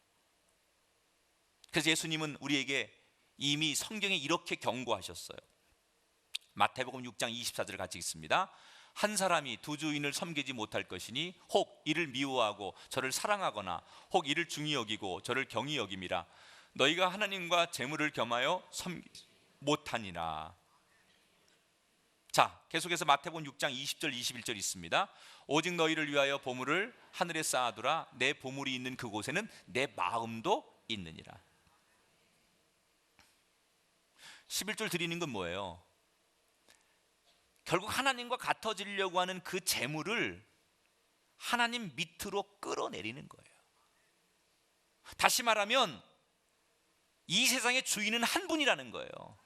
그래서 예수님은 우리에게 이미 성경에 이렇게 경고하셨어요. 마태복음 6장 24절을 같이 읽습니다. 한 사람이 두 주인을 섬기지 못할 것이니 혹 이를 미워하고 저를 사랑하거나 혹 이를 중히 여기고 저를 경히 여김이라. 너희가 하나님과 재물을 겸하여 섬기지 못하니라. 자, 계속해서 마태복음 6장 20절 21절 있습니다. 오직 너희를 위하여 보물을 하늘에 쌓아두라. 내 보물이 있는 그곳에는 내 마음도 있느니라. 11절 드리는 건 뭐예요? 결국 하나님과 같아지려고 하는 그 재물을 하나님 밑으로 끌어내리는 거예요. 다시 말하면 이 세상의 주인은 한 분이라는 거예요.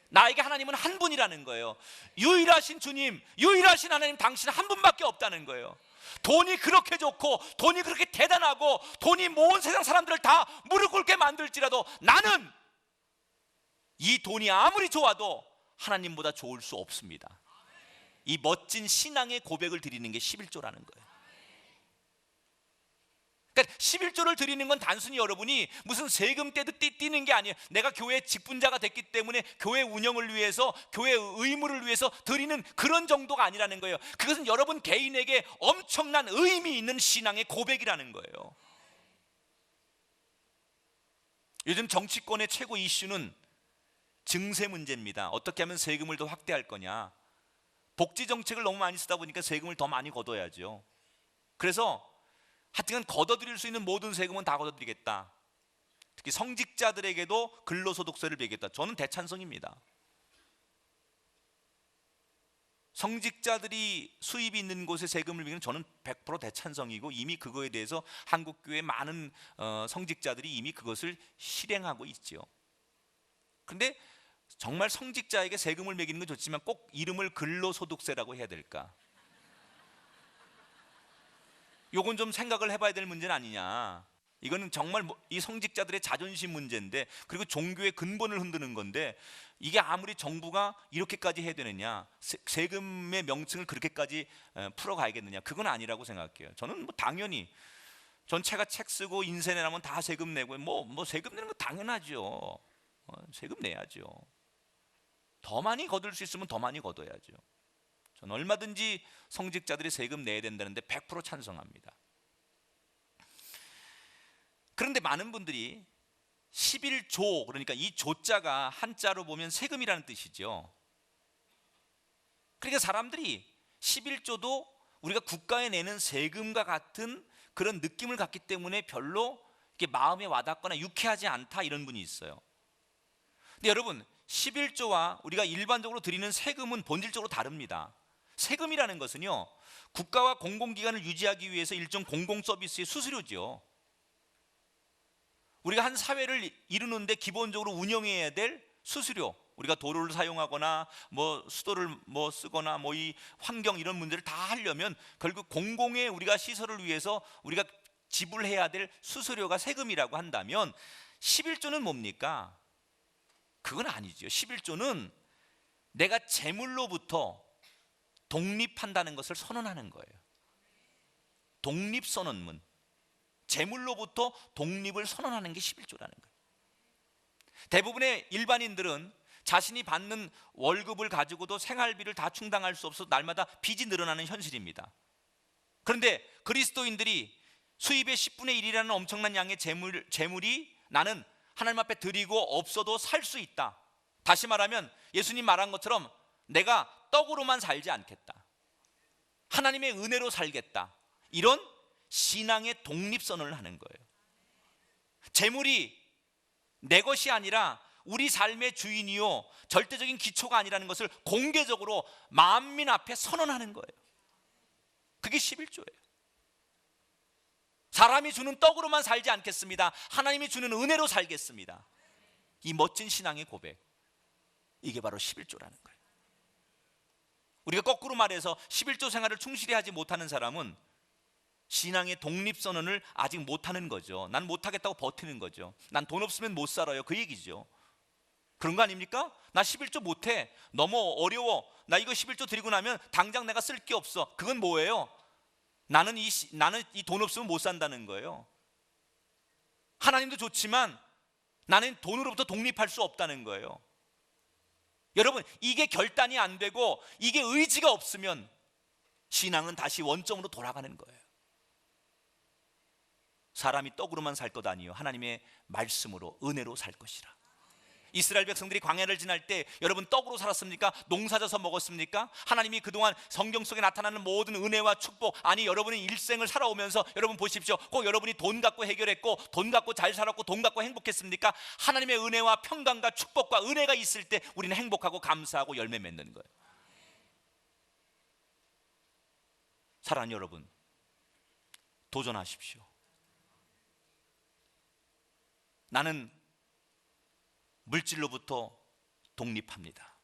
나에게 하나님은 한 분이라는 거예요. 유일하신 주님, 유일하신 하나님, 당신 한 분밖에 없다는 거예요. 돈이 그렇게 좋고 돈이 그렇게 대단하고 돈이 모든 세상 사람들을 다 무릎 꿇게 만들지라도 나는 이 돈이 아무리 좋아도 하나님보다 좋을 수 없습니다. 이 멋진 신앙의 고백을 드리는 게 11조라는 거예요. 그러니까 11조를 드리는 건 단순히 여러분이 무슨 세금 떼듯 띄는 게 아니에요. 내가 교회 직분자가 됐기 때문에 교회 운영을 위해서, 교회 의무를 위해서 드리는 그런 정도가 아니라는 거예요. 그것은 여러분 개인에게 엄청난 의미 있는 신앙의 고백이라는 거예요. 요즘 정치권의 최고 이슈는 증세 문제입니다. 어떻게 하면 세금을 더 확대할 거냐. 복지 정책을 너무 많이 쓰다 보니까 세금을 더 많이 걷어야죠. 그래서 하여튼 걷어들일 수 있는 모든 세금은 다 걷어들이겠다. 특히 성직자들에게도 근로소득세를 매기겠다. 저는 대찬성입니다. 성직자들이 수입이 있는 곳에 세금을 매기는 저는 100% 대찬성이고 이미 그거에 대해서 한국교회 많은 성직자들이 이미 그것을 실행하고 있죠. 그런데 정말 성직자에게 세금을 매기는 건 좋지만 꼭 이름을 근로소득세라고 해야 될까? 요건 좀 생각을 해봐야 될 문제는 아니냐. 이거는 정말 이 성직자들의 자존심 문제인데, 그리고 종교의 근본을 흔드는 건데, 이게 아무리 정부가 이렇게까지 해야 되느냐, 세금의 명칭을 그렇게까지 풀어가야겠느냐, 그건 아니라고 생각해요. 저는 뭐 당연히 전체가 책 쓰고 인쇄 내라면 다 세금 내고 뭐 세금 내는 거 당연하죠. 세금 내야죠. 더 많이 거둘 수 있으면 더 많이 거둬야죠. 저는 얼마든지 성직자들이 세금 내야 된다는데 100% 찬성합니다. 그런데 많은 분들이 11조, 그러니까 이 조자가 한자로 보면 세금이라는 뜻이죠. 그러니까 사람들이 11조도 우리가 국가에 내는 세금과 같은 그런 느낌을 갖기 때문에 별로 이렇게 마음에 와닿거나 유쾌하지 않다, 이런 분이 있어요. 근데 여러분, 11조와 우리가 일반적으로 드리는 세금은 본질적으로 다릅니다. 세금이라는 것은요, 국가와 공공기관을 유지하기 위해서 일정 공공서비스의 수수료죠. 우리가 한 사회를 이루는데 기본적으로 운영해야 될 수수료, 우리가 도로를 사용하거나 뭐 수도를 뭐 쓰거나 뭐 이 환경 이런 문제를 다 하려면 결국 공공의 우리가 시설을 위해서 우리가 지불해야 될 수수료가 세금이라고 한다면 11조는 뭡니까? 그건 아니죠. 11조는 내가 재물로부터 독립한다는 것을 선언하는 거예요. 독립선언문. 재물로부터 독립을 선언하는 게 11조라는 거예요. 대부분의 일반인들은 자신이 받는 월급을 가지고도 생활비를 다 충당할 수 없어서 날마다 빚이 늘어나는 현실입니다. 그런데 그리스도인들이 수입의 10분의 1이라는 엄청난 양의 재물이 나는 하나님 앞에 드리고 없어도 살 수 있다. 다시 말하면 예수님 말한 것처럼 내가 떡으로만 살지 않겠다. 하나님의 은혜로 살겠다. 이런 신앙의 독립선언을 하는 거예요. 재물이 내 것이 아니라 우리 삶의 주인이요 절대적인 기초가 아니라는 것을 공개적으로 만민 앞에 선언하는 거예요. 그게 11조예요. 사람이 주는 떡으로만 살지 않겠습니다. 하나님이 주는 은혜로 살겠습니다. 이 멋진 신앙의 고백, 이게 바로 11조라는 거예요. 우리가 거꾸로 말해서 11조 생활을 충실히 하지 못하는 사람은 신앙의 독립선언을 아직 못하는 거죠. 난 못하겠다고 버티는 거죠. 난 돈 없으면 못 살아요, 그 얘기죠. 그런 거 아닙니까? 나 11조 못해, 너무 어려워, 나 이거 11조 드리고 나면 당장 내가 쓸 게 없어. 그건 뭐예요? 나는 이 돈 없으면 못 산다는 거예요. 하나님도 좋지만 나는 돈으로부터 독립할 수 없다는 거예요. 여러분, 이게 결단이 안 되고 이게 의지가 없으면 신앙은 다시 원점으로 돌아가는 거예요. 사람이 떡으로만 살 것 아니요 하나님의 말씀으로, 은혜로 살 것이라. 이스라엘 백성들이 광야를 지날 때 여러분 떡으로 살았습니까? 농사져서 먹었습니까? 하나님이 그동안 성경 속에 나타나는 모든 은혜와 축복, 아니 여러분의 일생을 살아오면서 여러분 보십시오, 꼭 여러분이 돈 갖고 해결했고 돈 갖고 잘 살았고 돈 갖고 행복했습니까? 하나님의 은혜와 평강과 축복과 은혜가 있을 때 우리는 행복하고 감사하고 열매 맺는 거예요. 사랑하는 여러분, 도전하십시오. 나는 물질로부터 독립합니다.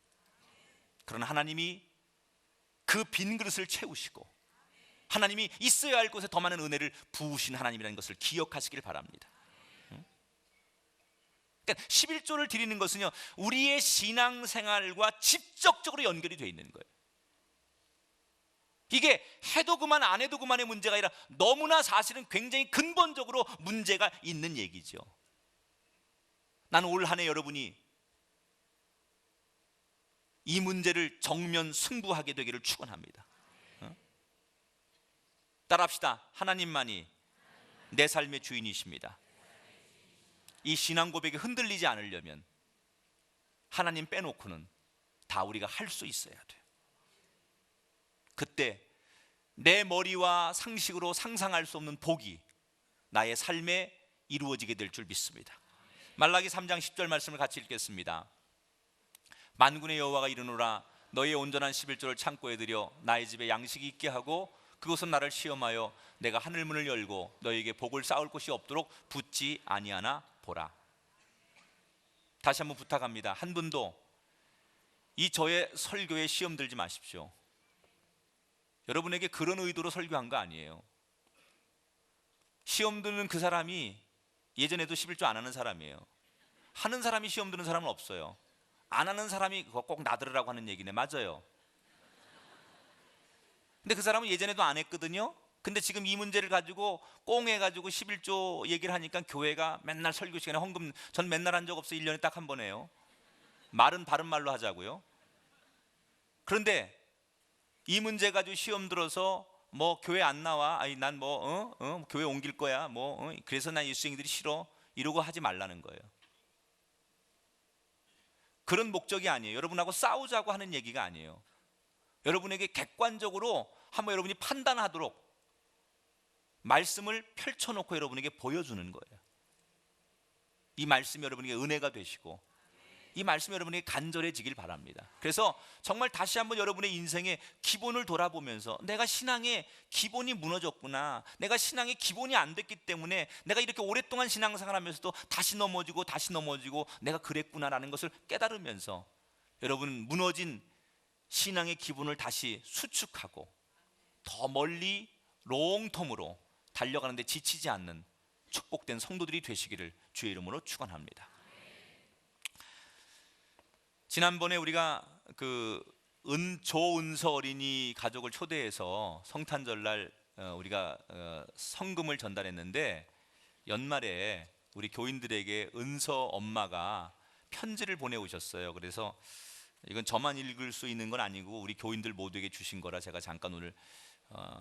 그러나 하나님이 그 빈 그릇을 채우시고 하나님이 있어야 할 곳에 더 많은 은혜를 부으신 하나님이라는 것을 기억하시길 바랍니다. 그러니까 11조를 드리는 것은요, 우리의 신앙생활과 직접적으로 연결이 되어 있는 거예요. 이게 해도 그만 안 해도 그만의 문제가 아니라 너무나 사실은 굉장히 근본적으로 문제가 있는 얘기죠. 나는 올 한 해 여러분이 이 문제를 정면 승부하게 되기를 축원합니다. 따라합시다. 하나님만이 내 삶의 주인이십니다. 이 신앙 고백이 흔들리지 않으려면 하나님 빼놓고는 다 우리가 할 수 있어야 돼요. 그때 내 머리와 상식으로 상상할 수 없는 복이 나의 삶에 이루어지게 될 줄 믿습니다. 말라기 3장 10절 말씀을 같이 읽겠습니다. 만군의 여호와가 이르노라, 너희의 온전한 11조를 창고에 들여 나의 집에 양식이 있게 하고 그것은 나를 시험하여 내가 하늘문을 열고 너희에게 복을 쌓을 곳이 없도록 붙지 아니하나 보라. 다시 한번 부탁합니다. 한 분도 이 저의 설교에 시험 들지 마십시오. 여러분에게 그런 의도로 설교한 거 아니에요. 시험 드는 그 사람이 예전에도 11조 안 하는 사람이에요. 하는 사람이 시험 드는 사람은 없어요. 안 하는 사람이 그거 꼭 나들으라고 하는 얘기네. 맞아요. 근데 그 사람은 예전에도 안 했거든요. 근데 지금 이 문제를 가지고 꽁해가지고 11조 얘기를 하니까 교회가 맨날 설교 시간에 헌금, 전 맨날 한 적 없어요. 1년에 딱 한 번 해요. 말은 바른 말로 하자고요. 그런데 이 문제 가지고 시험 들어서 뭐 교회 안 나와, 아니 난 뭐 교회 옮길 거야, 그래서 난 예수생이들이 싫어, 이러고 하지 말라는 거예요. 그런 목적이 아니에요. 여러분하고 싸우자고 하는 얘기가 아니에요. 여러분에게 객관적으로 한번 여러분이 판단하도록 말씀을 펼쳐놓고 여러분에게 보여주는 거예요. 이 말씀이 여러분에게 은혜가 되시고 이 말씀이 여러분에게 간절해지길 바랍니다. 그래서 정말 다시 한번 여러분의 인생의 기본을 돌아보면서 내가 신앙의 기본이 무너졌구나, 내가 신앙의 기본이 안 됐기 때문에 내가 이렇게 오랫동안 신앙생활 하면서도 다시 넘어지고 내가 그랬구나라는 것을 깨달으면서 여러분 무너진 신앙의 기본을 다시 수축하고 더 멀리 롱텀으로 달려가는데 지치지 않는 축복된 성도들이 되시기를 주의 이름으로 축원합니다. 지난번에 우리가 조은서 어린이 가족을 초대해서 성탄절날 우리가 성금을 전달했는데, 연말에 우리 교인들에게 은서 엄마가 편지를 보내오셨어요. 그래서 이건 저만 읽을 수 있는 건 아니고 우리 교인들 모두에게 주신 거라 제가 잠깐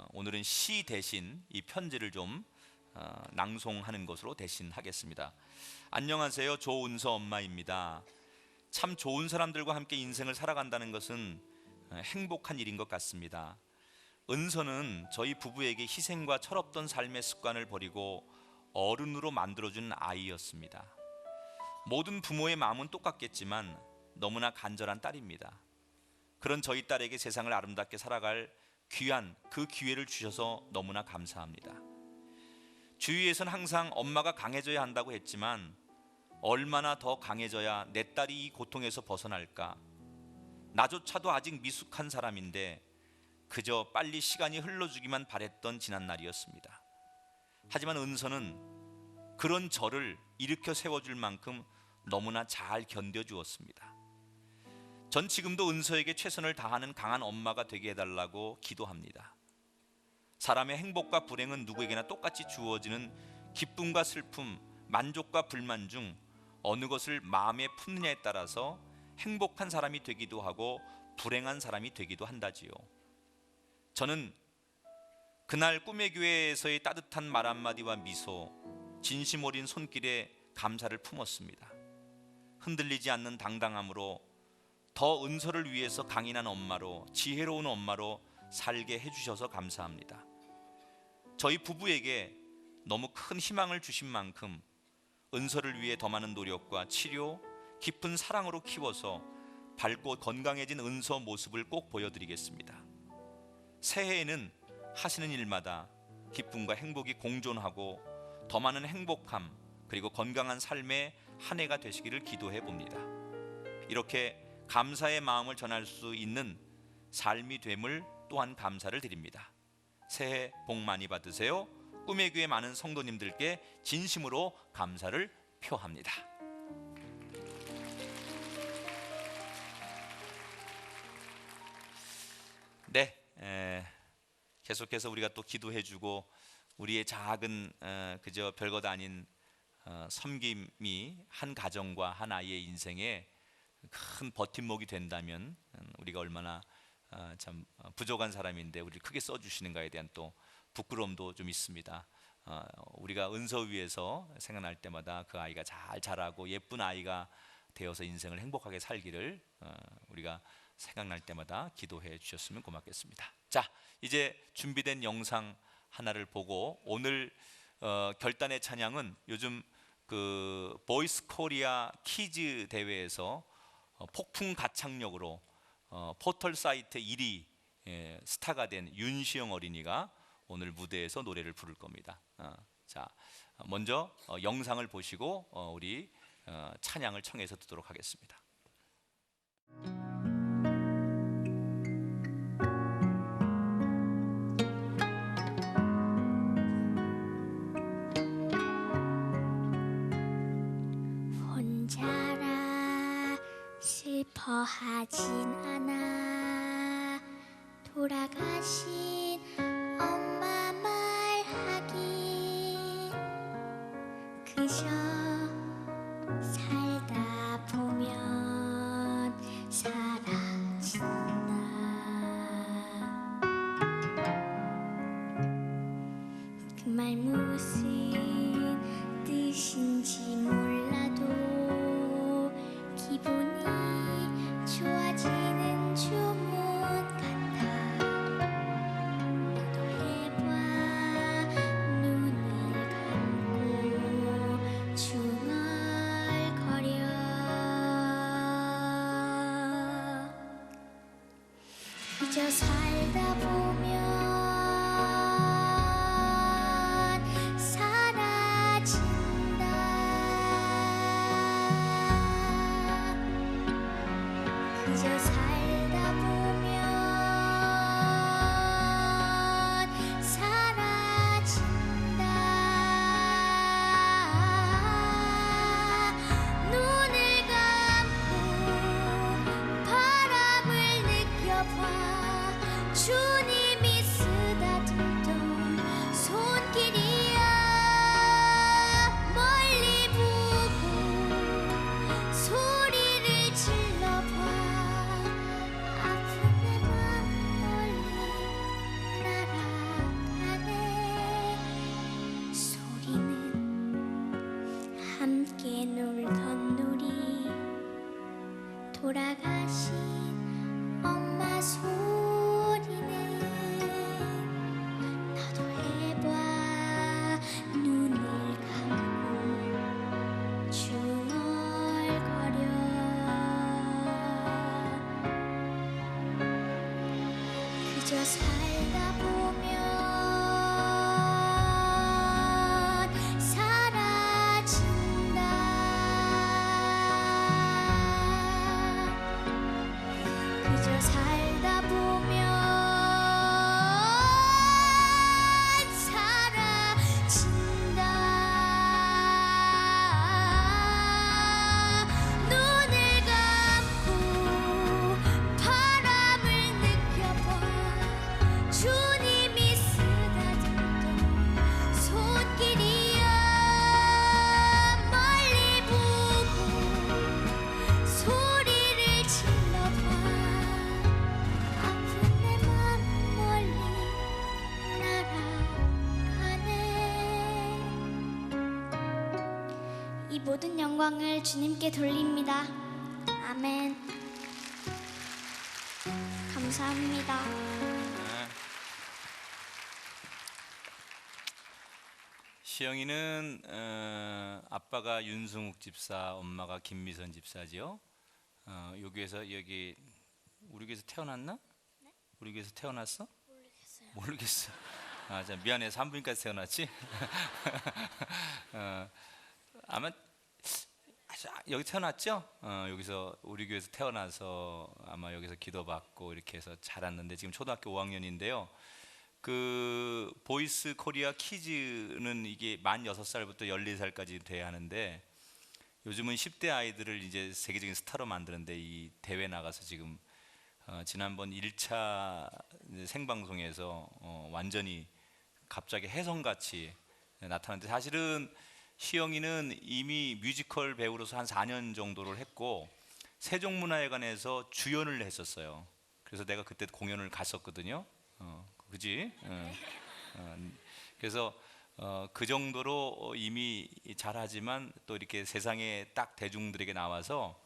오늘은 시 대신 이 편지를 좀 낭송하는 것으로 대신 하겠습니다. 안녕하세요. 조은서 엄마입니다. 참 좋은 사람들과 함께 인생을 살아간다는 것은 행복한 일인 것 같습니다. 은서는 저희 부부에게 희생과 철없던 삶의 습관을 버리고 어른으로 만들어준 아이였습니다. 모든 부모의 마음은 똑같겠지만 너무나 간절한 딸입니다. 그런 저희 딸에게 세상을 아름답게 살아갈 귀한 그 기회를 주셔서 너무나 감사합니다. 주위에선 항상 엄마가 강해져야 한다고 했지만 얼마나 더 강해져야 내 딸이 이 고통에서 벗어날까? 나조차도 아직 미숙한 사람인데 그저 빨리 시간이 흘러주기만 바랬던 지난날이었습니다. 하지만 은서는 그런 저를 일으켜 세워줄 만큼 너무나 잘 견뎌주었습니다. 전 지금도 은서에게 최선을 다하는 강한 엄마가 되게 해달라고 기도합니다. 사람의 행복과 불행은 누구에게나 똑같이 주어지는 기쁨과 슬픔, 만족과 불만 중 어느 것을 마음에 품느냐에 따라서 행복한 사람이 되기도 하고 불행한 사람이 되기도 한다지요. 저는 그날 꿈의 교회에서의 따뜻한 말 한마디와 미소, 진심 어린 손길에 감사를 품었습니다. 흔들리지 않는 당당함으로 더 은서를 위해서 강인한 엄마로, 지혜로운 엄마로 살게 해주셔서 감사합니다. 저희 부부에게 너무 큰 희망을 주신 만큼 은서를 위해 더 많은 노력과 치료, 깊은 사랑으로 키워서 밝고 건강해진 은서 모습을 꼭 보여드리겠습니다. 새해에는 하시는 일마다 기쁨과 행복이 공존하고 더 많은 행복함 그리고 건강한 삶의 한 해가 되시기를 기도해 봅니다. 이렇게 감사의 마음을 전할 수 있는 삶이 됨을 또한 감사를 드립니다. 새해 복 많이 받으세요. 꿈의 교회 많은 성도님들께 진심으로 감사를 표합니다. 네, 계속해서 우리가 또 기도해주고 우리의 작은 그저 별것 아닌 섬김이 한 가정과 한 아이의 인생에 큰 버팀목이 된다면 우리가 얼마나 참 부족한 사람인데 우리를 크게 써주시는가에 대한 또 부끄러움도 좀 있습니다. 우리가 은서 위에서 생각날 때마다 그 아이가 잘 자라고 예쁜 아이가 되어서 인생을 행복하게 살기를 우리가 생각날 때마다 기도해 주셨으면 고맙겠습니다. 자, 이제 준비된 영상 하나를 보고 오늘 결단의 찬양은 요즘 그 보이스 코리아 키즈 대회에서 폭풍 가창력으로 포털 사이트 1위 스타가 된 윤시영 어린이가 오늘 무대에서 노래를 부를 겁니다. 자, 먼저 영상을 보시고 우리 찬양을 청해서 듣도록 하겠습니다. 혼자라 슬퍼하진 않아 돌아가신 엄마 말하기 그저 살다 보면 사라진다 그 말 무슨 뜻인지 몰라도 기분이 좋아지는 주문 같아 너도 해봐 눈을 감고 중얼거려 그저 살다 보면 사라진다 그저 살다 보면 사라진다 눈을 감고 바람을 느껴봐 주님이 쓰다듬던 손길이야 멀리 보고 소리를 질러봐 아픈 내 맘 멀리 날아가네 소리는 함께 놀던 놀이 돌아가신 엄마 소리는 너도 해봐 눈을 감고 중얼거려 그저 살다 보면 사라진다 그저 살다 보면 사라진다 눈을 감고 바람을 느껴봐 주님이 쓰다듬던 손길이야 멀리 보고 소리를 질러봐 아픈 내 맘 멀리 날아가네 이 모든 영광을 주님께 돌립니다. 아멘. 감사합니다. 시영이는 아빠가 윤승욱 집사, 엄마가 김미선 집사지요. 여기에서 여기 우리 교회에서 태어났나? 네? 우리 교회에서 태어났어? 모르겠어요. 모르겠어. 자, 미안해. 산부인과에서 태어났지? 아마 여기 태어났죠? 여기서 우리 교회에서 태어나서 아마 여기서 기도받고 이렇게 해서 자랐는데 지금 초등학교 5학년인데요. 그 보이스 코리아 키즈는 이게 만 6살부터 14살까지 돼야 하는데 요즘은 10대 아이들을 이제 세계적인 스타로 만드는데 이 대회 나가서 지금 지난번 1차 생방송에서 완전히 갑자기 혜성같이 나타났는데 사실은 시영이는 이미 뮤지컬 배우로서 한 4년 정도를 했고 세종문화회관에서 주연을 했었어요. 그래서 내가 그때 공연을 갔었거든요. 그지? 그래서 그 정도로 이미 잘하지만 또 이렇게 세상에 딱 대중들에게 나와서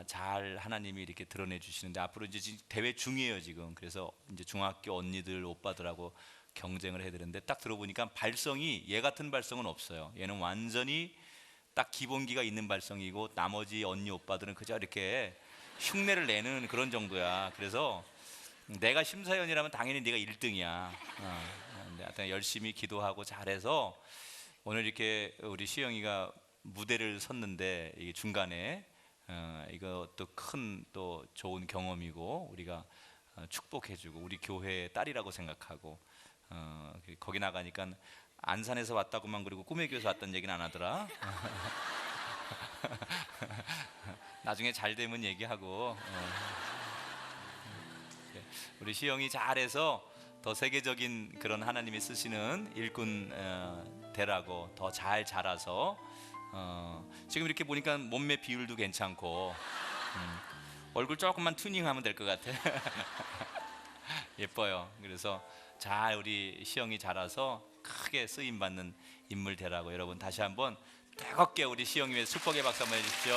잘 하나님이 이렇게 드러내 주시는데 앞으로 이제 대회 중이에요 지금. 그래서 이제 중학교 언니들 오빠들하고 경쟁을 해야 되는데 딱 들어보니까 발성이 얘 같은 발성은 없어요. 얘는 완전히 딱 기본기가 있는 발성이고 나머지 언니 오빠들은 그저 이렇게 흉내를 내는 그런 정도야. 그래서 내가 심사위원이라면 당연히 네가 1등이야. 하여튼 열심히 기도하고 잘해서 오늘 이렇게 우리 시영이가 무대를 섰는데 이게 중간에 이것도 큰 또 좋은 경험이고 우리가 축복해주고 우리 교회의 딸이라고 생각하고 거기 나가니까 안산에서 왔다고만 그리고 꿈의 교회에서 왔다는 얘기는 안 하더라. 나중에 잘 되면 얘기하고 우리 시영이 잘해서 더 세계적인 그런 하나님이 쓰시는 일꾼 되라고 더 잘 자라서 지금 이렇게 보니까 몸매 비율도 괜찮고 얼굴 조금만 튜닝하면 될 것 같아. 예뻐요. 그래서 잘 우리 시영이 자라서 크게 쓰임 받는 인물 되라고 여러분 다시 한번 뜨겁게 우리 시영이 위해 축복의 박수 한번 해주십시오.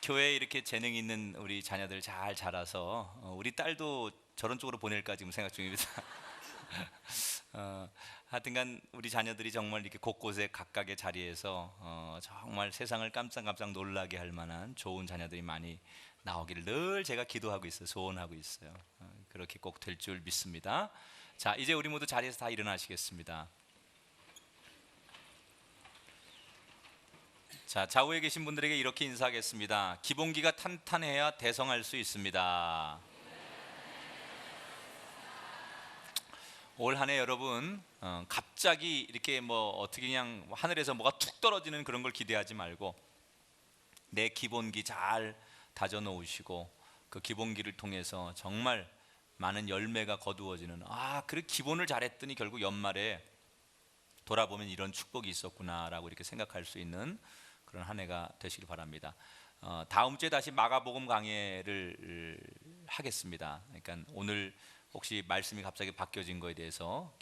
교회에 이렇게 재능 있는 우리 자녀들 잘 자라서 우리 딸도 저런 쪽으로 보낼까 지금 생각 중입니다. 하여튼간 우리 자녀들이 정말 이렇게 곳곳에 각각의 자리에서 정말 세상을 깜짝깜짝 놀라게 할 만한 좋은 자녀들이 많이 나오기를 늘 제가 기도하고 있어요. 소원하고 있어요. 그렇게 꼭 될 줄 믿습니다. 자, 이제 우리 모두 자리에서 다 일어나시겠습니다. 자, 좌우에 계신 분들에게 이렇게 인사하겠습니다. 기본기가 탄탄해야 대성할 수 있습니다. 올 한 해 여러분 갑자기 이렇게 뭐 어떻게 그냥 하늘에서 뭐가 툭 떨어지는 그런 걸 기대하지 말고 내 기본기 잘 다져 놓으시고 그 기본기를 통해서 정말 많은 열매가 거두어지는 그래 기본을 잘했더니 결국 연말에 돌아보면 이런 축복이 있었구나라고 이렇게 생각할 수 있는 그런 한 해가 되시길 바랍니다. 다음 주에 다시 마가복음 강해를 하겠습니다. 그러니까 오늘 혹시 말씀이 갑자기 바뀌어진 거에 대해서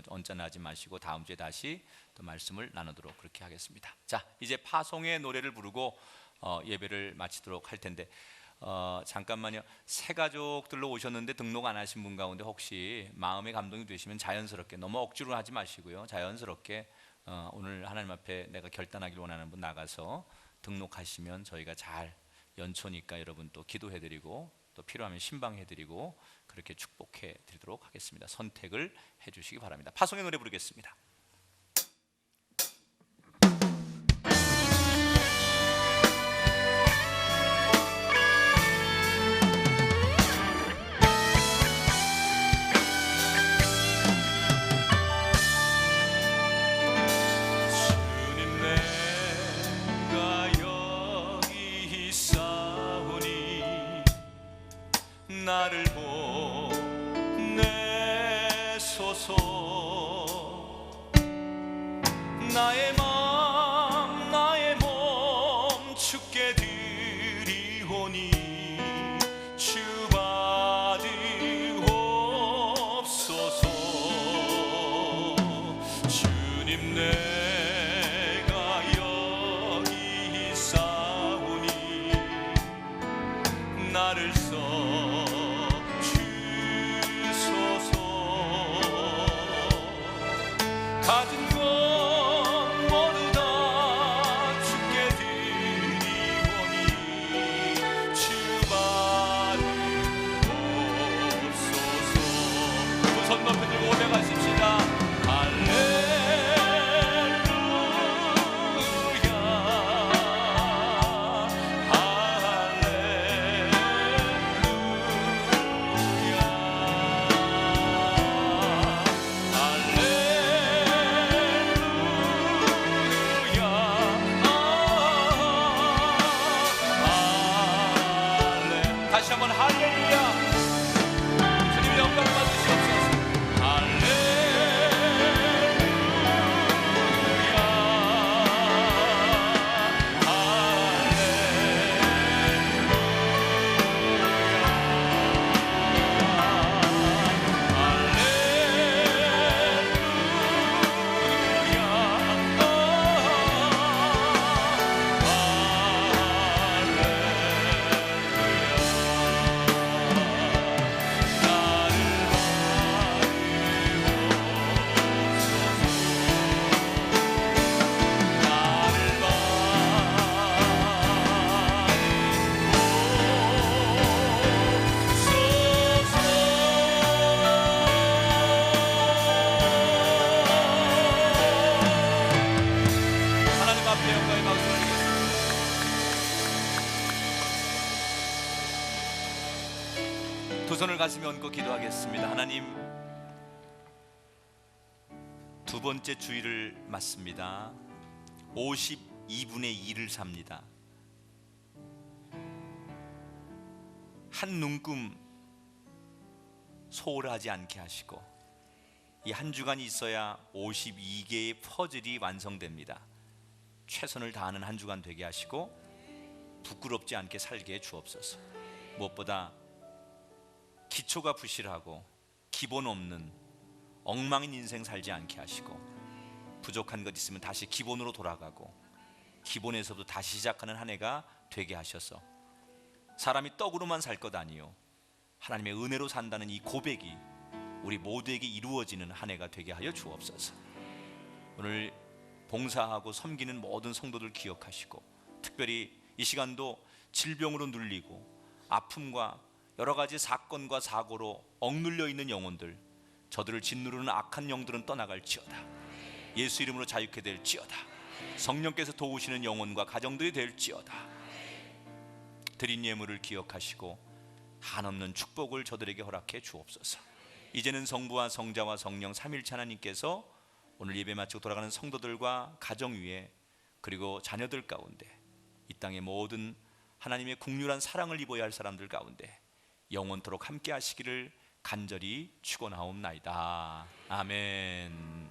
언짢아하지 마시고 다음 주에 다시 또 말씀을 나누도록 그렇게 하겠습니다. 자, 이제 파송의 노래를 부르고 예배를 마치도록 할 텐데 잠깐만요. 새 가족들로 오셨는데 등록 안 하신 분 가운데 혹시 마음의 감동이 되시면 자연스럽게 너무 억지로 하지 마시고요. 자연스럽게 오늘 하나님 앞에 내가 결단하길 원하는 분 나가서 등록하시면 저희가 잘 연초니까 여러분 또 기도해드리고 또 필요하면 신방해드리고 그렇게 축복해드리도록 하겠습니다. 선택을 해주시기 바랍니다. 파송의 노래 부르겠습니다. 나를 보내소서. 나의 맘 나의 몸 주께 드리오니 주 받으옵소서. 주님 내가 여기 있사오니 나를 가진 것 손을 가슴에 얹고 기도하겠습니다. 하나님, 두 번째 주일을 맞습니다. 52분의 2를 삽니다. 한 눈금 소홀하지 않게 하시고 이 한 주간이 있어야 52개의 퍼즐이 완성됩니다. 최선을 다하는 한 주간 되게 하시고 부끄럽지 않게 살게 해 주옵소서. 무엇보다 기초가 부실하고 기본 없는 엉망인 인생 살지 않게 하시고 부족한 것 있으면 다시 기본으로 돌아가고 기본에서도 다시 시작하는 한 해가 되게 하셔서 사람이 떡으로만 살 것 아니요 하나님의 은혜로 산다는 이 고백이 우리 모두에게 이루어지는 한 해가 되게 하여 주옵소서. 오늘 봉사하고 섬기는 모든 성도들 기억하시고 특별히 이 시간도 질병으로 눌리고 아픔과 여러 가지 사건과 사고로 억눌려 있는 영혼들, 저들을 짓누르는 악한 영들은 떠나갈지어다. 예수 이름으로 자유케 될지어다. 성령께서 도우시는 영혼과 가정들이 될지어다. 드린 예물을 기억하시고 한없는 축복을 저들에게 허락해 주옵소서. 이제는 성부와 성자와 성령 삼일체 하나님께서 오늘 예배 마치고 돌아가는 성도들과 가정 위에 그리고 자녀들 가운데 이 땅의 모든 하나님의 국률한 사랑을 입어야 할 사람들 가운데 영원토록 함께 하시기를 간절히 축원하옵나이다. 아멘.